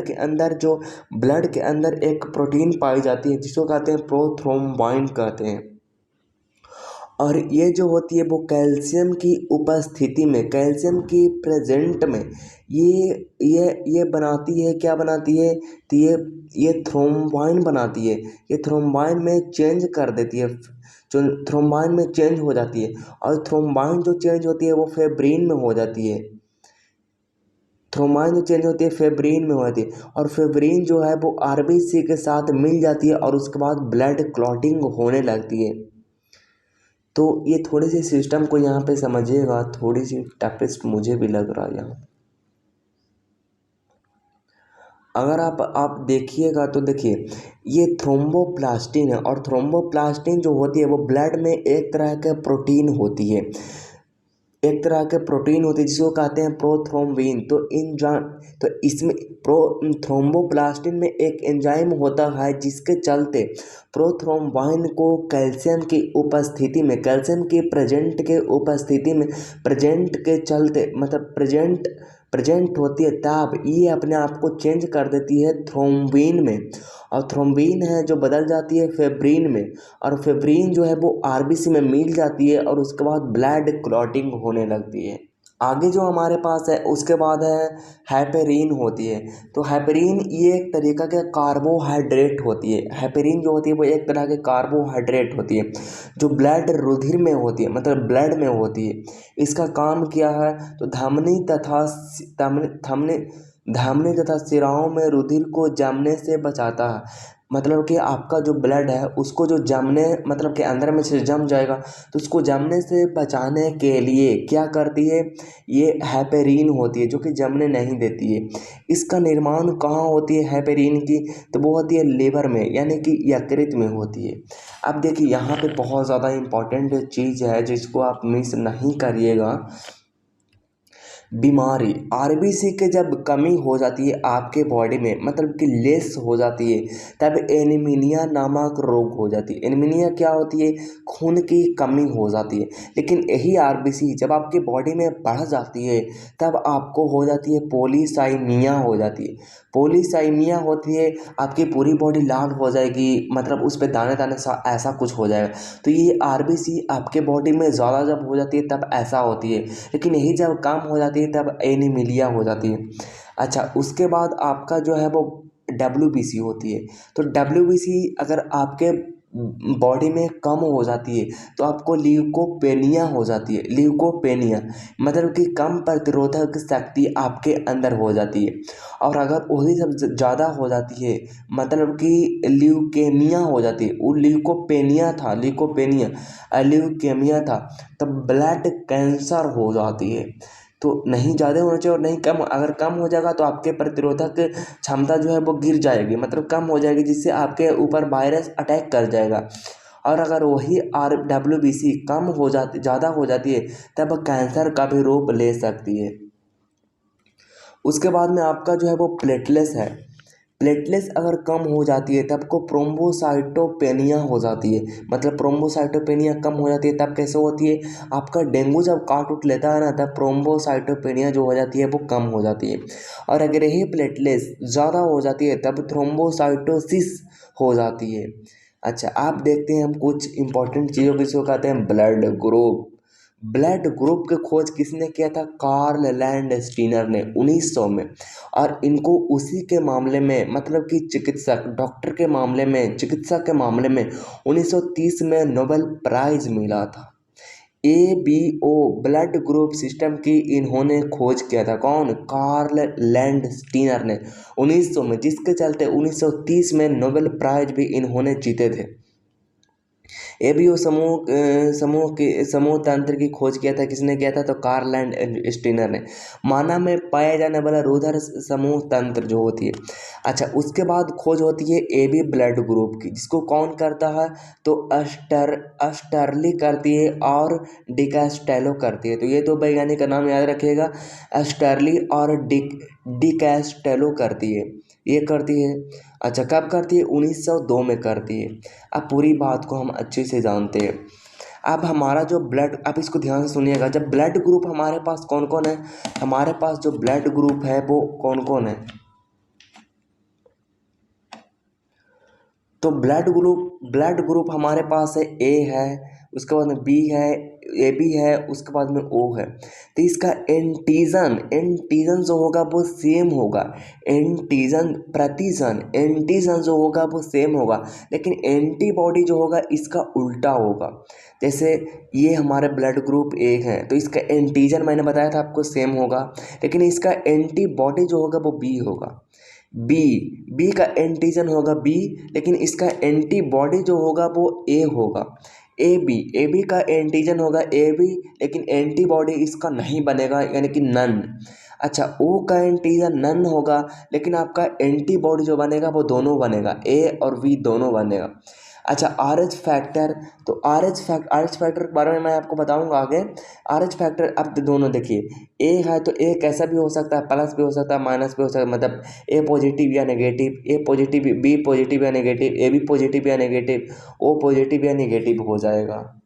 [SPEAKER 1] के अंदर एक प्रोटीन पाई जाती है जिसको कहते हैं प्रोथ्रोम्बाइन कहते हैं। और ये जो होती है वो कैल्शियम की उपस्थिति में, कैल्शियम की प्रेजेंट में ये बनाती है, क्या बनाती है, तो ये थ्रोम्बाइन बनाती है। ये थ्रोम्बाइन में चेंज कर देती है, जो थ्रोम्बाइन में चेंज हो जाती है। और थ्रोम्बाइन जो चेंज होती है वो फेब्रिन में हो जाती है। थ्रोम्बाइन जो चेंज होती है फेब्रिन में होती है। और फेब्रिन जो है वो आरबीसी के साथ मिल जाती है और उसके बाद ब्लड क्लॉटिंग होने लगती है। तो ये थोड़ी सी सिस्टम को यहाँ पे समझिएगा, थोड़ी सी टफेस्ट मुझे भी लग रहा है यहाँ। अगर आप देखिएगा तो देखिए, ये थ्रोम्बोप्लास्टिन है। और थ्रोम्बोप्लास्टिन जो होती है वो ब्लड में एक तरह का प्रोटीन होती है, जिसको कहते हैं प्रोथ्रोम्बिन। तो इसमें थ्रोम्बोप्लास्टिन में एक एंजाइम होता है जिसके चलते प्रोथ्रोम्बाइन को कैल्शियम की उपस्थिति में, कैल्शियम की प्रेजेंट के चलते, मतलब प्रेजेंट होती है, तब ये अपने आप को चेंज कर देती है थ्रोम्बिन में। और थ्रोम्बिन है जो बदल जाती है फेब्रिन में। और फेब्रिन जो है वो आरबीसी में मिल जाती है और उसके बाद ब्लड क्लॉटिंग होने लगती है। आगे जो हमारे पास है उसके बाद है हेपेरिन होती है। तो हेपेरिन ये एक तरीका के कार्बोहाइड्रेट होती है। हेपेरिन जो होती है वो एक तरह के कार्बोहाइड्रेट होती है जो रुधिर में होती है, मतलब ब्लड में होती है। इसका काम क्या है, तो धमनी तथा सिराओं में रुधिर को जमने से बचाता है। मतलब कि आपका जो ब्लड है उसको जो जमने, मतलब कि अंदर में से जम जाएगा, तो उसको जमने से बचाने के लिए क्या करती है, ये हेपेरिन होती है जो कि जमने नहीं देती है। इसका निर्माण कहाँ होती है हेपेरिन की, तो वो होती है लीवर में, यानी कि यकृत में होती है। अब देखिए यहाँ पे बहुत ज़्यादा इम्पॉर्टेंट चीज़ है जिसको आप मिस नहीं करिएगा। बीमारी, आरबीसी के जब कमी हो जाती है आपके बॉडी में, मतलब कि लेस हो जाती है, तब एनीमिया नामक रोग हो जाती है। एनीमिया क्या होती है, खून की कमी हो जाती है। लेकिन यही आरबीसी जब आपके बॉडी में बढ़ जाती है तब आपको हो जाती है पॉलीसाइमिया हो जाती है। पॉलीसाइमिया होती है, आपकी पूरी बॉडी लाल हो जाएगी, मतलब उस पर दाने दाने सा ऐसा कुछ हो जाएगा। तो ये आरबीसी आपके बॉडी में ज़्यादा जब हो जाती है तब ऐसा होती है। लेकिन यही जब कम हो जाती है तब एनीमिलिया हो जाती है। अच्छा, उसके बाद आपका जो है वो डब्ल्यूबीसी होती है। तो डब्ल्यूबीसी अगर आपके बॉडी में कम हो जाती है तो आपको ल्यूकोपेनिया हो जाती है। ल्यूकोपेनिया मतलब कि कम प्रतिरोधक शक्ति आपके अंदर हो जाती है। और अगर वही सब ज़्यादा हो जाती है, मतलब कि ल्यूकेमिया हो जाती है, वो ल्यूकेमिया था, तब ब्लड कैंसर हो जाती है। तो नहीं ज़्यादा होना चाहिए और नहीं कम। अगर कम हो जाएगा तो आपके प्रतिरोधक क्षमता जो है वो गिर जाएगी, मतलब कम हो जाएगी, जिससे आपके ऊपर वायरस अटैक कर जाएगा। और अगर वही डब्ल्यूबीसी ज़्यादा हो जाती है तब कैंसर का भी रूप ले सकती है। उसके बाद में आपका जो है वो प्लेटलेस है। प्लेटलेट्स अगर कम हो जाती है तब को प्रोम्बोसाइटोपेनिया हो जाती है। मतलब प्रोम्बोसाइटोपेनिया कम हो जाती है तब कैसे होती है, आपका डेंगू जब काट उठ लेता है ना तब प्रोम्बोसाइटोपेनिया जो हो जाती है वो कम हो जाती है। और अगर यही प्लेटलेट्स ज़्यादा हो जाती है तब थ्रोम्बोसाइटोसिस हो जाती है। अच्छा, आप देखते हैं हम कुछ इंपॉर्टेंट चीज़ों जिसको कहते हैं ब्लड ग्रुप। ब्लड ग्रुप की खोज किसने किया था, कार्ल लैंडस्टीनर ने 1900 में। और इनको उसी के मामले में, मतलब कि चिकित्सक डॉक्टर के मामले में, चिकित्सा के मामले में 1930 में नोबेल प्राइज मिला था। ABO ब्लड ग्रुप सिस्टम की इन्होंने खोज किया था। कौन, कार्ल लैंडस्टीनर ने 1900 में, जिसके चलते 1930 में नोबेल प्राइज भी इन्होंने जीते थे। एबीओ समूह तंत्र की खोज किया था, किसने किया था, तो कार्ल लैंडस्टीनर ने। मानव में पाया जाने वाला रुधिर समूह तंत्र जो होती है। अच्छा, उसके बाद खोज होती है AB ब्लड ग्रुप की, जिसको कौन करता है, तो अस्टरली करती है और डिकैस्टेलो करती है। तो ये दो वैज्ञानिक का नाम याद रखिएगा, अस्टरली और डिकैस्टेलो करती है, ये करती है। अच्छा, कब करती है, 1902 में करती है। अब पूरी बात को हम अच्छे से जानते हैं। अब हमारा जो ब्लड, आप इसको ध्यान से सुनिएगा, जब ब्लड ग्रुप हमारे पास कौन कौन है, हमारे पास जो ब्लड ग्रुप है वो कौन कौन है, तो ब्लड ग्रुप हमारे पास है, A है, उसके बाद में B है, AB है, उसके बाद में O है। तो इसका एंटीजन जो होगा वो सेम होगा, एंटीजन जो होगा वो सेम होगा, लेकिन एंटीबॉडी जो होगा इसका उल्टा होगा। जैसे ये हमारे ब्लड ग्रुप A है तो इसका एंटीजन मैंने बताया था आपको सेम होगा, लेकिन इसका एंटीबॉडी जो होगा वो B होगा। बी का एंटीजन होगा B, लेकिन इसका एंटीबॉडी जो होगा वो A होगा। ए बी का एंटीजन होगा AB, लेकिन एंटीबॉडी इसका नहीं बनेगा, यानी कि नन। अच्छा, O का एंटीजन नन होगा, लेकिन आपका एंटीबॉडी जो बनेगा वो दोनों बनेगा, A और V दोनों बनेगा। अच्छा, RH फैक्टर, तो RH फैक्टर के बारे में मैं आपको बताऊंगा आगे। RH फैक्टर, अब दोनों देखिए, A है तो A कैसा भी हो सकता है, प्लस भी हो सकता है, माइनस भी हो सकता है, मतलब A पॉजिटिव या negative, A positive, B positive या नेगेटिव, AB पॉजिटिव या नेगेटिव, O पॉजिटिव या नेगेटिव हो जाएगा।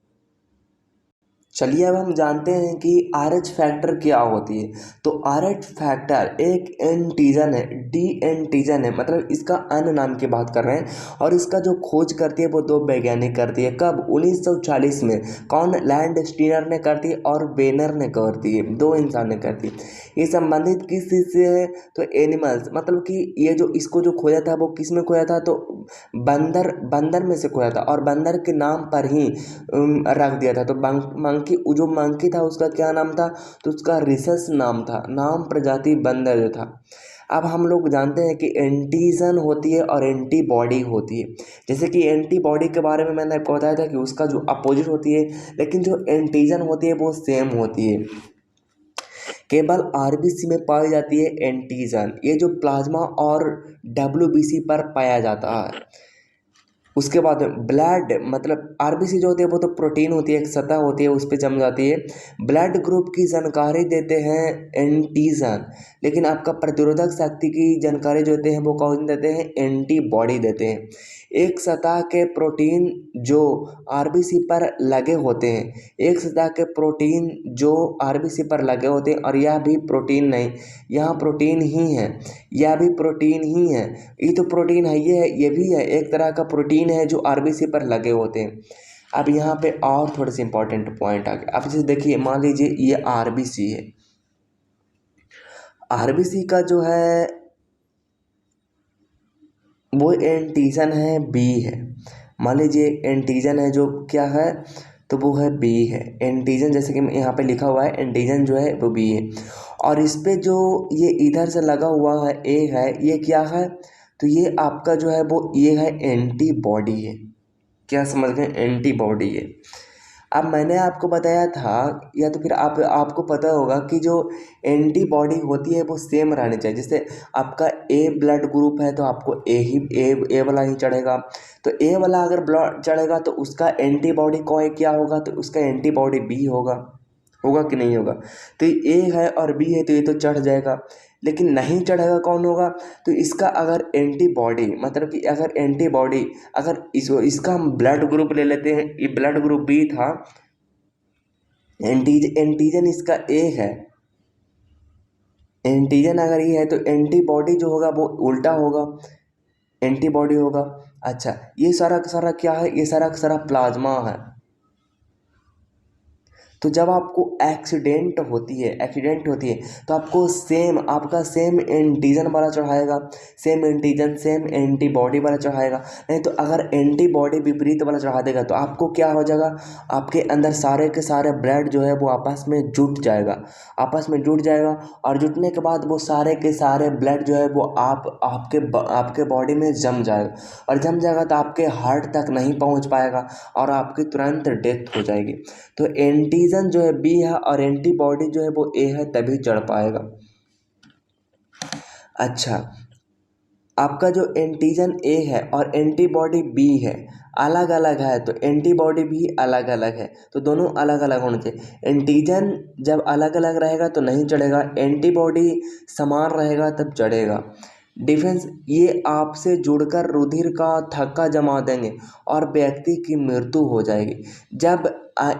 [SPEAKER 1] चलिए अब हम जानते हैं कि RH फैक्टर क्या होती है। तो RH फैक्टर एक एंटीजन है, डी एंटीजन है, मतलब इसका अन्य नाम की बात कर रहे हैं। और इसका जो खोज करती है वो दो वैज्ञानिक करती है। कब, 1940 में। कौन, लैंडस्टीनर ने करती है और बेनर ने करती है, दो इंसान ने करती है। ये संबंधित किस चीज़ से है, तो एनिमल्स, मतलब कि ये जो इसको जो खोया था वो किस में खोया था, तो बंदर में से खोया था, और बंदर के नाम पर ही रख दिया था। तो मंकी, जो मंकी था उसका क्या नाम था, तो उसका रिसस नाम था, नाम प्रजाति बंदर जो था। अब हम लोग जानते हैं कि एंटीजन होती है और एंटीबॉडी होती है। जैसे कि एंटीबॉडी के बारे में मैंने आपको बताया था कि उसका जो अपोजिट होती है, लेकिन जो एंटीजन होती है वो सेम होती है। केवल RBC में पाई जाती है एंटीजन, ये जो प्लाज्मा और WBC पर पाया जाता है। उसके बाद ब्लड, मतलब RBC जो होती है वो तो प्रोटीन होती है, एक सतह होती है, उस पर जम जाती है। ब्लड ग्रुप की जानकारी देते हैं एंटीजन, लेकिन आपका प्रतिरोधक शक्ति की जानकारी जो देते हैं वो कौन देते हैं, एंटीबॉडी देते हैं। एक सतह के प्रोटीन जो RBC पर लगे होते हैं, एक सतह के प्रोटीन जो RBC पर लगे होते हैं, और यह भी प्रोटीन नहीं, यह प्रोटीन ही है, यह भी प्रोटीन ही है। ये तो प्रोटीन है, ये भी है, एक तरह का प्रोटीन है जो RBC पर लगे होते हैं। अब यहाँ पे और थोड़े से इंपॉर्टेंट पॉइंट आ गए। अब जैसे देखिए, मान लीजिए ये RBC है, RBC का जो है वो एंटीजन है, B है। मान लीजिए एंटीजन है जो क्या है, तो वो है B है एंटीजन, जैसे कि यहाँ पे लिखा हुआ है एंटीजन जो है वो B है। और इस पे जो ये इधर से लगा हुआ है A है, ये क्या है, तो ये आपका जो है वो ये है एंटीबॉडी है। क्या समझ गए, एंटीबॉडी है। अब मैंने आपको बताया था, या तो फिर आपको पता होगा कि जो एंटीबॉडी होती है वो सेम रहनी चाहिए। जैसे आपका A ब्लड ग्रुप है तो आपको ए वाला ही चढ़ेगा। तो A वाला अगर ब्लड चढ़ेगा तो उसका एंटीबॉडी कोई क्या होगा, तो उसका एंटीबॉडी B होगा कि नहीं होगा। तो A है और B है तो ये तो चढ़ जाएगा। लेकिन नहीं चढ़ेगा कौन होगा? तो इसका अगर एंटीबॉडी, मतलब कि अगर एंटीबॉडी, अगर इसका हम ब्लड ग्रुप ले लेते हैं, ये ब्लड ग्रुप बी था, एंटीजन इसका ए है, एंटीजन अगर ये है तो एंटीबॉडी जो होगा वो उल्टा होगा, एंटीबॉडी होगा। अच्छा, ये सारा का सारा क्या है? ये सारा का सारा प्लाज्मा है। तो जब आपको एक्सीडेंट होती है तो आपको आपका सेम एंटीजन वाला चढ़ाएगा, सेम एंटीजन सेम एंटीबॉडी वाला चढ़ाएगा। नहीं तो अगर एंटीबॉडी विपरीत वाला चढ़ा देगा तो आपको क्या हो जाएगा? आपके अंदर सारे के सारे ब्लड जो है वो आपस में जुट जाएगा, और जुटने के बाद वो सारे के सारे ब्लड जो है वो आपके बॉडी में जम जाएगा, और जम जाएगा तो आपके हार्ट तक नहीं पहुंच पाएगा और आपकी तुरंत डेथ हो जाएगी। तो एंटीजन जो है बी है और एंटीबॉडी जो है वो ए है, तभी चढ़ पाएगा। अच्छा, आपका जो एंटीजन ए है और एंटीबॉडी बी है, अलग अलग है, तो एंटीबॉडी भी अलग अलग है, तो दोनों अलग अलग होने चाहिए। एंटीजन जब अलग अलग रहेगा तो नहीं चढ़ेगा, एंटीबॉडी समान रहेगा तब चढ़ेगा। डिफेंस, ये आपसे जुड़कर रुधिर का थक्का जमा देंगे और व्यक्ति की मृत्यु हो जाएगी। जब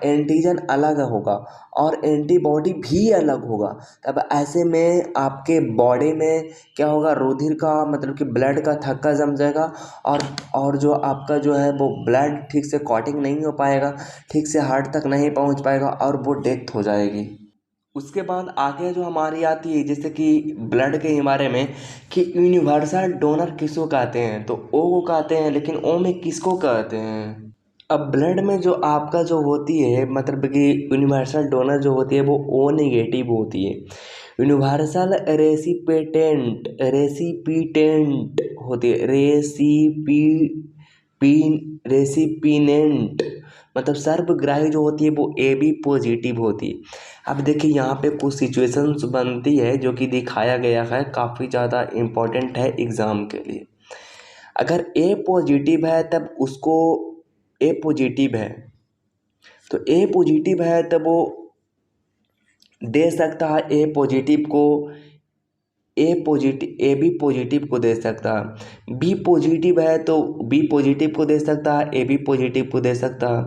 [SPEAKER 1] एंटीजन अलग होगा और एंटीबॉडी भी अलग होगा, तब ऐसे में आपके बॉडी में क्या होगा? रुधिर का मतलब कि ब्लड का थक्का जम जाएगा, और जो आपका जो है वो ब्लड ठीक से क्लॉटिंग नहीं हो पाएगा, ठीक से हार्ट तक नहीं पहुंच पाएगा और वो डेथ हो जाएगी। उसके बाद आगे जो हमारी आती है, जैसे कि ब्लड के बारे में, कि यूनिवर्सल डोनर किसको कहते हैं? तो ओ को कहते हैं, लेकिन ओ में किसको कहते हैं? अब ब्लड में जो आपका जो होती है, मतलब कि यूनिवर्सल डोनर जो होती है वो ओ नेगेटिव होती है। यूनिवर्सल रेसिपिटेंट होती है, रेसिपिनेंट, मतलब सर्वग्राही जो होती है वो ए बी पॉजिटिव होती है। अब देखिए यहाँ पे कुछ सिचुएशंस बनती है जो कि दिखाया गया है, काफ़ी ज़्यादा इम्पोर्टेंट है एग्ज़ाम के लिए। अगर ए पॉजिटिव है तब उसको, ए पॉजिटिव है तो ए पॉजिटिव है तब वो दे सकता है ए पॉजिटिव को, ए बी पॉजिटिव को दे सकता है। बी पॉजिटिव है तो बी पॉजिटिव को दे सकता है, ए बी पॉजिटिव को दे सकता है।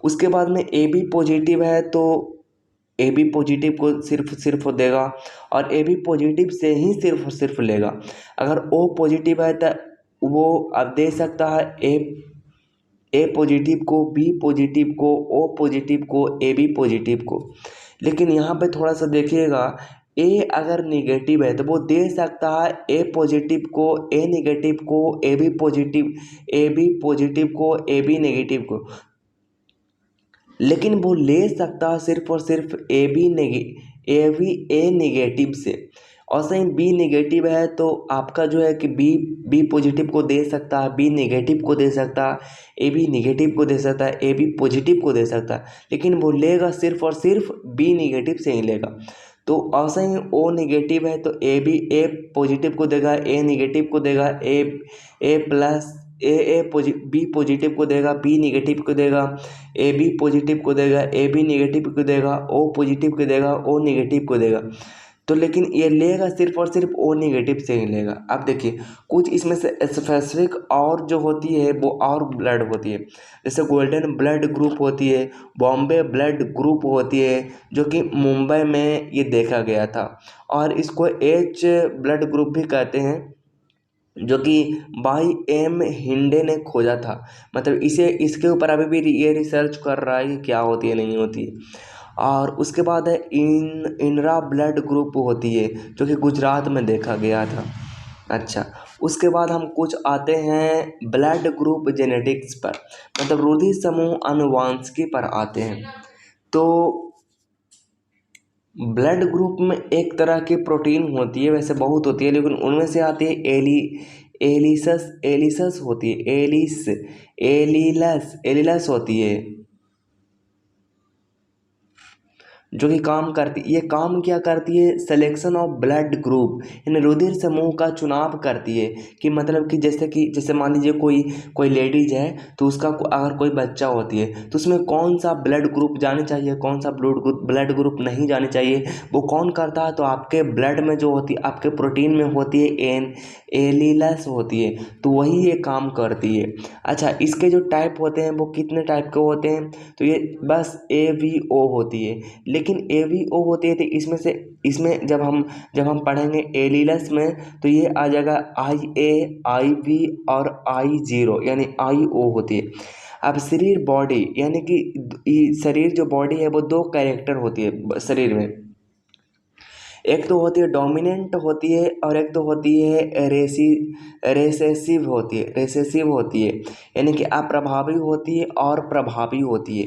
[SPEAKER 1] उसके बाद में ए बी पॉजिटिव है तो ए बी पॉजिटिव को सिर्फ देगा, और ए बी पॉजिटिव से ही सिर्फ लेगा। अगर ओ पॉजिटिव है तो वो अब दे सकता है ए पॉजिटिव को, बी पॉजिटिव को, ओ पॉजिटिव को, ए बी पॉजिटिव को। लेकिन यहाँ पे थोड़ा सा देखिएगा, ए अगर निगेटिव है तो वो दे सकता है ए पॉजिटिव को, ए नेगेटिव को, ए बी पॉजिटिव को, ए बी नेगेटिव को, लेकिन वो ले सकता है सिर्फ और सिर्फ ए नेगेटिव से। और सही बी नेगेटिव है तो आपका जो है कि बी पॉजिटिव को दे सकता है, बी नेगेटिव को दे सकता है, ए बी नेगेटिव को दे सकता है, ए बी पॉजिटिव को दे सकता है, लेकिन वो लेगा सिर्फ और सिर्फ बी नेगेटिव से ही लेगा। तो ऐसा ही ओ नेगेटिव है तो ए पॉजिटिव को देगा, ए नेगेटिव को देगा, ए प्लस बी पॉजिटिव को देगा, बी नेगेटिव को देगा, ए बी पॉजिटिव को देगा, ए बी नेगेटिव को देगा, ओ पॉजिटिव को देगा, ओ नेगेटिव को देगा। तो लेकिन ये लेगा सिर्फ और सिर्फ ओ नेगेटिव से ही लेगा। अब देखिए कुछ इसमें से स्पेसिफिक और जो होती है वो और ब्लड होती है, जैसे गोल्डन ब्लड ग्रुप होती है, बॉम्बे ब्लड ग्रुप होती है, जो कि मुंबई में ये देखा गया था, और इसको एच ब्लड ग्रुप भी कहते हैं, जो कि बाई एम हिंडे ने खोजा था। मतलब इसके ऊपर अभी भी ये रिसर्च कर रहा है कि क्या होती है नहीं होती है। और उसके बाद है इनरा ब्लड ग्रुप होती है, जो कि गुजरात में देखा गया था। अच्छा, उसके बाद हम कुछ आते हैं ब्लड ग्रुप जेनेटिक्स पर, मतलब रुधिर समूह आनुवांशिकी पर आते हैं। तो ब्लड ग्रुप में एक तरह की प्रोटीन होती है, वैसे बहुत होती है, लेकिन उनमें से आती है एलिसस होती है, एलिलस होती है। जो कि काम करती, ये काम क्या करती है, सिलेक्शन ऑफ ब्लड ग्रुप, यानी रुधिर समूह का चुनाव करती है। कि मतलब कि जैसे मान लीजिए कोई कोई लेडीज है, तो उसका अगर कोई बच्चा होती है तो उसमें कौन सा ब्लड ग्रुप जाने चाहिए, कौन सा ब्लड ग्रुप नहीं जाने चाहिए, वो कौन करता है, तो आपके ब्लड में जो होती है, आपके प्रोटीन में होती है एलीलस होती है, तो वही ये काम करती है। अच्छा, इसके जो टाइप होते हैं वो कितने टाइप के होते हैं, तो ये बस AVO होती है। लेकिन AVO होती है तो इसमें जब हम पढ़ेंगे एलीलस में, तो ये आ जाएगा IA, IV और I0, यानी IO होती है। अब शरीर बॉडी, यानी कि शरीर जो बॉडी है वो दो कैरेक्टर होती है शरीर में। एक तो होती है डोमिनेंट होती है, और एक तो होती है रेसेसिव होती है, यानी कि अप्रभावी होती है और प्रभावी होती है।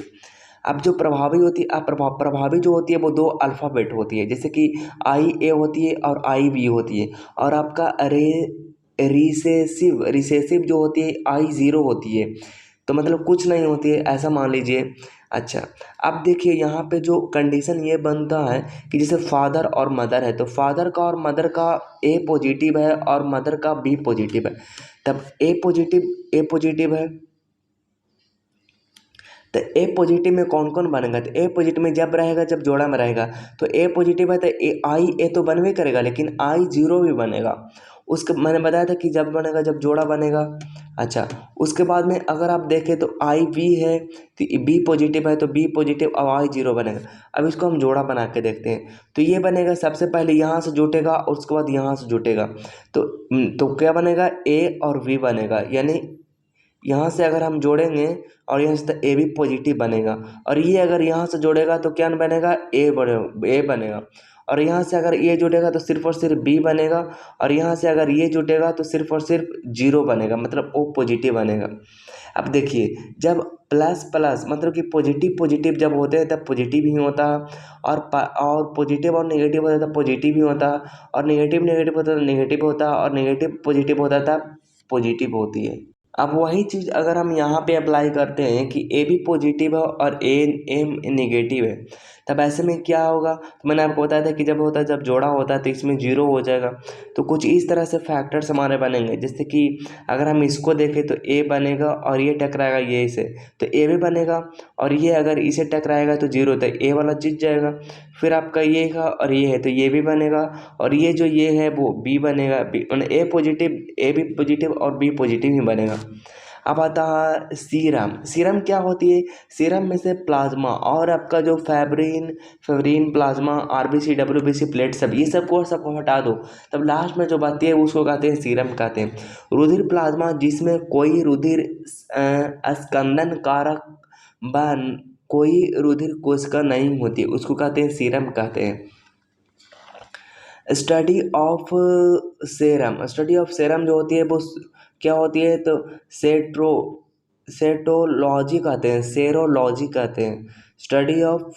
[SPEAKER 1] अब जो प्रभावी होती है, प्रभावी जो होती है वो दो अल्फ़ाबेट होती है, जैसे कि IA होती है और IB होती है। और आपका रिसेसिव जो होती है I0 होती है। तो मतलब कुछ नहीं होती है, ऐसा मान लीजिए। अच्छा, अब देखिए यहाँ पे जो कंडीशन ये बनता है कि जैसे फादर और मदर है, तो फादर का और मदर का A पॉजिटिव है और मदर का B पॉजिटिव है, तब A पॉजिटिव है, तो ए पॉजिटिव में कौन कौन बनेगा, तो ए पॉजिटिव में जब रहेगा, जब जोड़ा में रहेगा, तो ए पॉजिटिव है तो ए तो बनवे करेगा, लेकिन I0 भी बनेगा। उसके मैंने बताया था कि जब बनेगा, जब जोड़ा बनेगा। अच्छा, उसके बाद में अगर आप देखें तो IB है, तो B पॉजिटिव है, तो B पॉजिटिव और I0 बनेगा। अब इसको हम जोड़ा बना के देखते हैं, तो ये बनेगा, सबसे पहले यहाँ से जुटेगा और उसके बाद यहाँ से जुटेगा, तो क्या बनेगा, A और V बनेगा। यानी यहाँ से अगर हम जोड़ेंगे और यहाँ से, तो ए भी पॉजिटिव बनेगा, और ये अगर यहाँ से जोड़ेगा तो क्या बनेगा, ए बनेगा। और यहाँ से अगर ये जुटेगा तो सिर्फ और सिर्फ बी बनेगा, और यहाँ से अगर ये जुटेगा तो सिर्फ और सिर्फ जीरो बनेगा, मतलब ओ पॉजिटिव बनेगा। अब देखिए, जब प्लस प्लस मतलब कि पॉजिटिव पॉजिटिव जब होते हैं तब पॉजिटिव ही होता है, और पॉजिटिव और नेगेटिव होता है तब पॉजिटिव ही होता है, और नेगेटिव नेगेटिव होता है तो नेगेटिव होता है, और नेगेटिव पॉजिटिव होता है तब पॉजिटिव होती है। अब वही चीज़ अगर हम यहाँ पे अप्लाई करते हैं कि ए भी पॉजिटिव है और एम नेगेटिव है, तब ऐसे में क्या होगा, तो मैंने आपको बताया था कि जब जोड़ा होता है तो इसमें जीरो हो जाएगा। तो कुछ इस तरह से फैक्टर्स हमारे बनेंगे, जैसे कि अगर हम इसको देखें तो ए बनेगा और ये टकराएगा ये से, तो ए भी बनेगा, और ये अगर इसे टकराएगा तो जीरो, तो ए वाला जीत जाएगा। फिर आपका ये है और ये है, तो ये भी बनेगा, और ये जो ये है वो बी बनेगा, बी ए पॉजिटिव, ए भी पॉजिटिव और बी पॉजिटिव ही बनेगा। अब आता है सीरम क्या होती है, सीरम में से प्लाज्मा और आपका जो fibrin plasma RBC WBC plate सब, ये सबको हटा दो, तब लास्ट में जो बाती है उसको कहते हैं सीरम कहते हैं। रुधिर प्लाज्मा, जिसमें कोई रुधिर स्कंदन कारक कोई रुधिर कोशिका नहीं होती, उसको कहते हैं सीरम कहते हैं। स्टडी ऑफ सेरम जो होती है वो क्या होती है, तो सेटोलॉजी कहते हैं, सेरोलॉजी कहते हैं, स्टडी ऑफ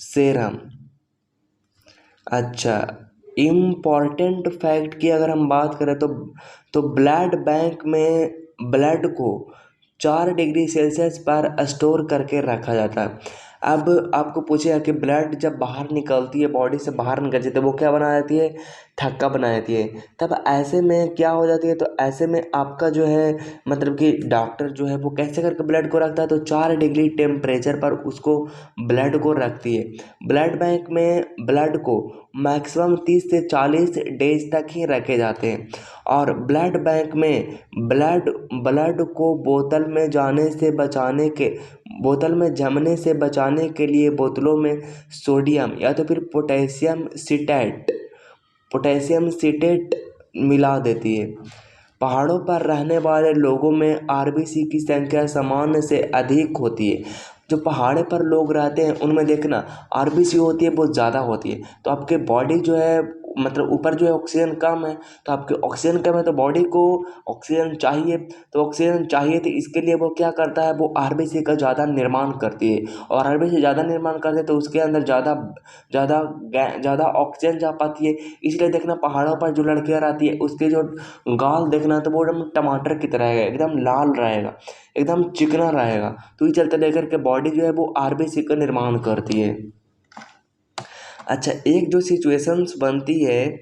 [SPEAKER 1] सेरम। अच्छा, इम्पॉर्टेंट फैक्ट की अगर हम बात करें तो ब्लड बैंक में ब्लड को 4 डिग्री सेल्सियस पर स्टोर करके रखा जाता है। अब आपको पूछेगा कि ब्लड जब बाहर निकलती है, बॉडी से बाहर निकल जाती है, वो क्या बना देती है, थक्का बना देती है। तब ऐसे में क्या हो जाती है, तो ऐसे में आपका जो है मतलब कि डॉक्टर जो है वो कैसे करके ब्लड को रखता है, तो 4 डिग्री टेम्परेचर पर उसको ब्लड को रखती है। ब्लड बैंक में ब्लड को मैक्सिमम 30 से 40 डेज तक ही रखे जाते हैं, और ब्लड बैंक में ब्लड को बोतल में जमने से बचाने के लिए बोतलों में सोडियम या तो फिर पोटेशियम सिटेट मिला देती है। पहाड़ों पर रहने वाले लोगों में RBC की संख्या सामान्य से अधिक होती है। जो पहाड़े पर लोग रहते हैं उनमें देखना RBC होती है, बहुत ज़्यादा होती है। तो आपके बॉडी जो है, मतलब ऊपर जो है ऑक्सीजन कम है, तो आपके ऑक्सीजन कम है तो बॉडी को ऑक्सीजन चाहिए, तो इसके लिए वो क्या करता है, वो RBC का ज़्यादा निर्माण करती है, और RBC ज़्यादा निर्माण करते हैं तो उसके अंदर ज़्यादा ऑक्सीजन जा पाती है। इसलिए देखना पहाड़ों पर जो लड़कियाँ रहती है उसके जो गाल देखना तो वो एकदम टमाटर की तरह है, एकदम लाल रहेगा, एकदम चिकना रहेगा। तो इस चलते लेकर के बॉडी जो है वो RBC का निर्माण करती है। अच्छा, एक जो सिचुएशंस बनती है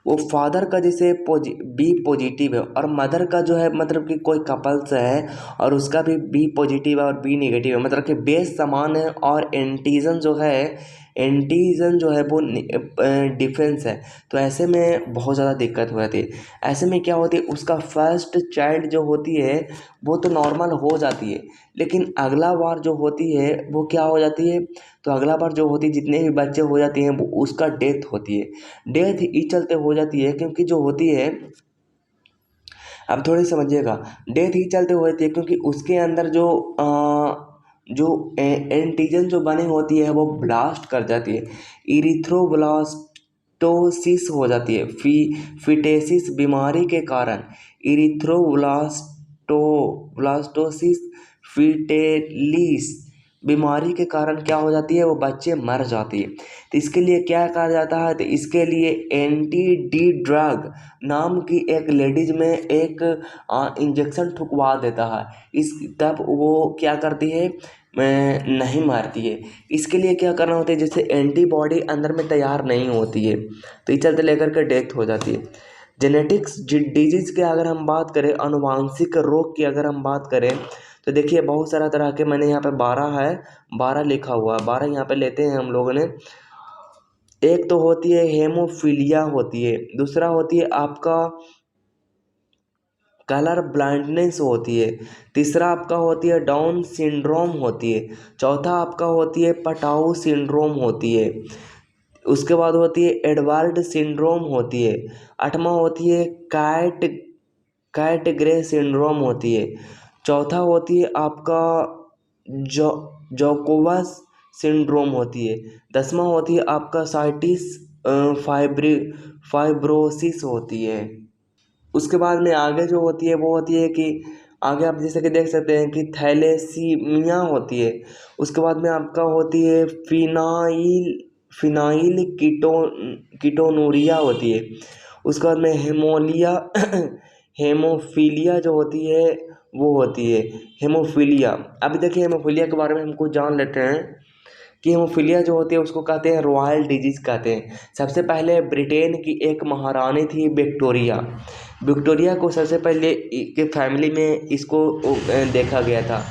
[SPEAKER 1] वो फादर का जैसे बी पॉजिटिव है और मदर का जो है मतलब कि कोई कपल्स है और उसका भी बी पॉजिटिव है और बी नेगेटिव है, मतलब कि बेस समान है और एंटीजन जो है वो डिफरेंस है। तो ऐसे में बहुत ज़्यादा दिक्कत हो जाती है। ऐसे में क्या होती है, उसका फर्स्ट चाइल्ड जो होती है वो तो नॉर्मल हो जाती है, लेकिन अगला बार जो होती है वो क्या हो जाती है, तो अगला बार जो होती है जितने भी बच्चे हो जाते हैं वो उसका डेथ होती है। डेथ इस चलते हो जाती है क्योंकि जो होती है, अब थोड़ी समझिएगा, डेथ ही चलते हो जाती है क्योंकि उसके अंदर जो एंटीजन जो बनी होती है वो ब्लास्ट कर जाती है, इरिथ्रोब्लास्टोसिस हो जाती है। फिटेसिस बीमारी के कारण इरिथ्रोब्लास्टोसिस फिटेलिस बीमारी के कारण क्या हो जाती है, वो बच्चे मर जाती है। तो इसके लिए क्या कहा जाता है, तो इसके लिए एंटी डी ड्रग नाम की एक लेडीज में एक इंजेक्शन ठुकवा देता है। इस तब वो क्या करती है, नहीं मारती है। इसके लिए क्या करना होता है, जैसे एंटीबॉडी अंदर में तैयार नहीं होती है तो इस चलते लेकर के डेथ हो जाती है। जेनेटिक्स डिजीज की अगर हम बात करें, आनुवांशिक रोग की अगर हम बात करें, तो देखिए बहुत सारा तरह के, मैंने यहाँ पे 12 है, 12 लिखा हुआ है, 12 यहाँ पे लेते हैं हम लोगों ने। एक तो होती है हेमोफीलिया होती है, दूसरा होती है आपका कलर ब्लाइंडनेस होती है, तीसरा आपका होती है डाउन सिंड्रोम होती है, चौथा आपका होती है पटाऊ सिंड्रोम होती है, उसके बाद होती है एडवर्ड सिंड्रोम होती है, आठवां होती है कैट ग्रे सिंड्रोम होती है, चौथा होती है आपका जो जोकोवस सिंड्रोम होती है, 10वां होती है आपका साइटिस फाइब्रोसिस होती है। उसके बाद में आगे जो होती है वो होती है कि आगे आप जैसे कि देख सकते हैं कि थैलेसीमिया होती है। उसके बाद में आपका होती है फिनाइल कीटोनूरिया होती है। उसके बाद में हेमोफीलिया जो होती है वो होती है हेमोफीलिया। अभी देखिए हेमोफीलिया के बारे में हम कुछ जान लेते हैं कि हेमोफीलिया जो होती है उसको कहते हैं रॉयल डिजीज कहते हैं। सबसे पहले ब्रिटेन की एक महारानी थी विक्टोरिया, विक्टोरिया को सबसे पहले के फैमिली में इसको देखा गया था,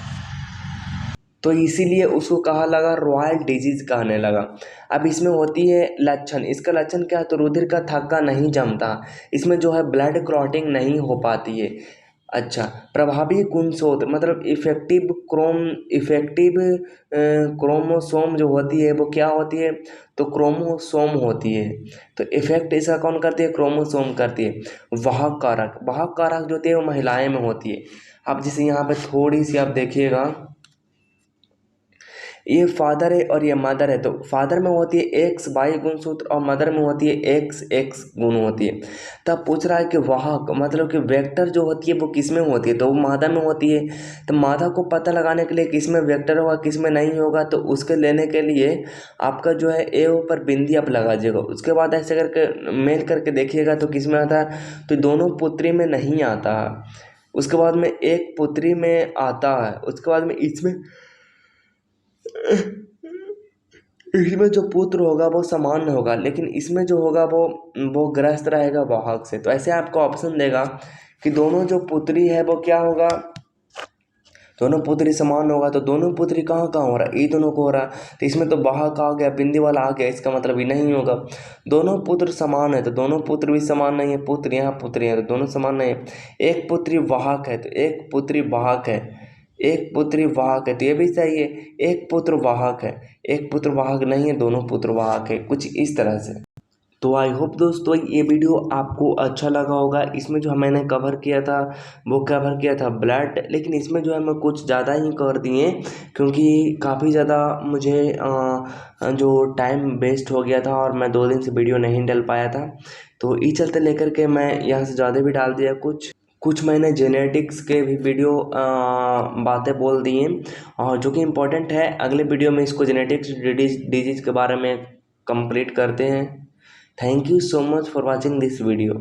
[SPEAKER 1] तो इसीलिए उसको कहा लगा रॉयल डिजीज कहने लगा। अब इसमें होती है लक्षण, इसका लक्षण क्या है, तो रुधिर का थक्का नहीं जमता, इसमें जो है ब्लड क्लॉटिंग नहीं हो पाती है। अच्छा, प्रभावी गुणसूत्र मतलब इफेक्टिव क्रोमोसोम जो होती है वो क्या होती है, तो क्रोमोसोम होती है। तो इफेक्ट इसका कौन करती है, क्रोमोसोम करती है। वाहक कारक जो होती है वो महिलाएं में होती है। अब जैसे यहाँ पे थोड़ी सी आप देखिएगा, ये फादर है और ये मदर है, तो फादर में होती है एक्स वाई गुणसूत्र और मदर में होती है एक्स एक्स गुण होती है। तब पूछ रहा है कि वाहक मतलब कि वेक्टर जो होती है वो किस में होती है, तो वो मादा में होती है। तो मादा को पता लगाने के लिए किस में वेक्टर होगा किस में नहीं होगा, तो उसके लेने के लिए आपका जो है ए पर बिंदी आप लगा दीजिएगा। उसके बाद ऐसे करके मेल करके देखिएगा तो किस में आता है, तो दोनों पुत्री में नहीं आता है। उसके बाद में एक पुत्री में आता है। उसके बाद में इसमें जो पुत्र होगा वो समान होगा, लेकिन इसमें जो होगा वो ग्रस्त रहेगा वाहक से। तो ऐसे आपको ऑप्शन देगा कि दोनों जो पुत्री है वो क्या होगा, दोनों पुत्री समान होगा, तो दोनों पुत्री कहाँ कहाँ हो रहा है, ये दोनों को हो रहा है। तो इसमें तो वाहक आ गया, बिंदी वाला आ गया, इसका मतलब ये नहीं होगा। दोनों पुत्र समान है तो दोनों पुत्र भी समान नहीं है, पुत्र यहाँ पुत्री है तो दोनों समान नहीं है। एक पुत्री वाहक है तो एक पुत्री वाहक है, एक पुत्री वाहक है तो ये भी सही है। एक पुत्र वाहक है, एक पुत्र वाहक नहीं है, दोनों पुत्र वाहक है, कुछ इस तरह से। तो आई होप दोस्तों ये वीडियो आपको अच्छा लगा होगा। इसमें जो मैंने कवर किया था वो कवर किया था ब्लड, लेकिन इसमें जो है मैं कुछ ज़्यादा ही कर दिए क्योंकि काफ़ी ज़्यादा मुझे जो टाइम वेस्ट हो गया था और मैं 2 दिन से वीडियो नहीं डाल पाया था, तो इस चलते लेकर के मैं यहाँ से ज़्यादा भी डाल दिया। कुछ मैंने जेनेटिक्स के भी वीडियो बातें बोल दी हैं और जो कि इम्पोर्टेंट है। अगले वीडियो में इसको जेनेटिक्स डिजीज़ के बारे में कंप्लीट करते हैं। Thank you so much for watching this video.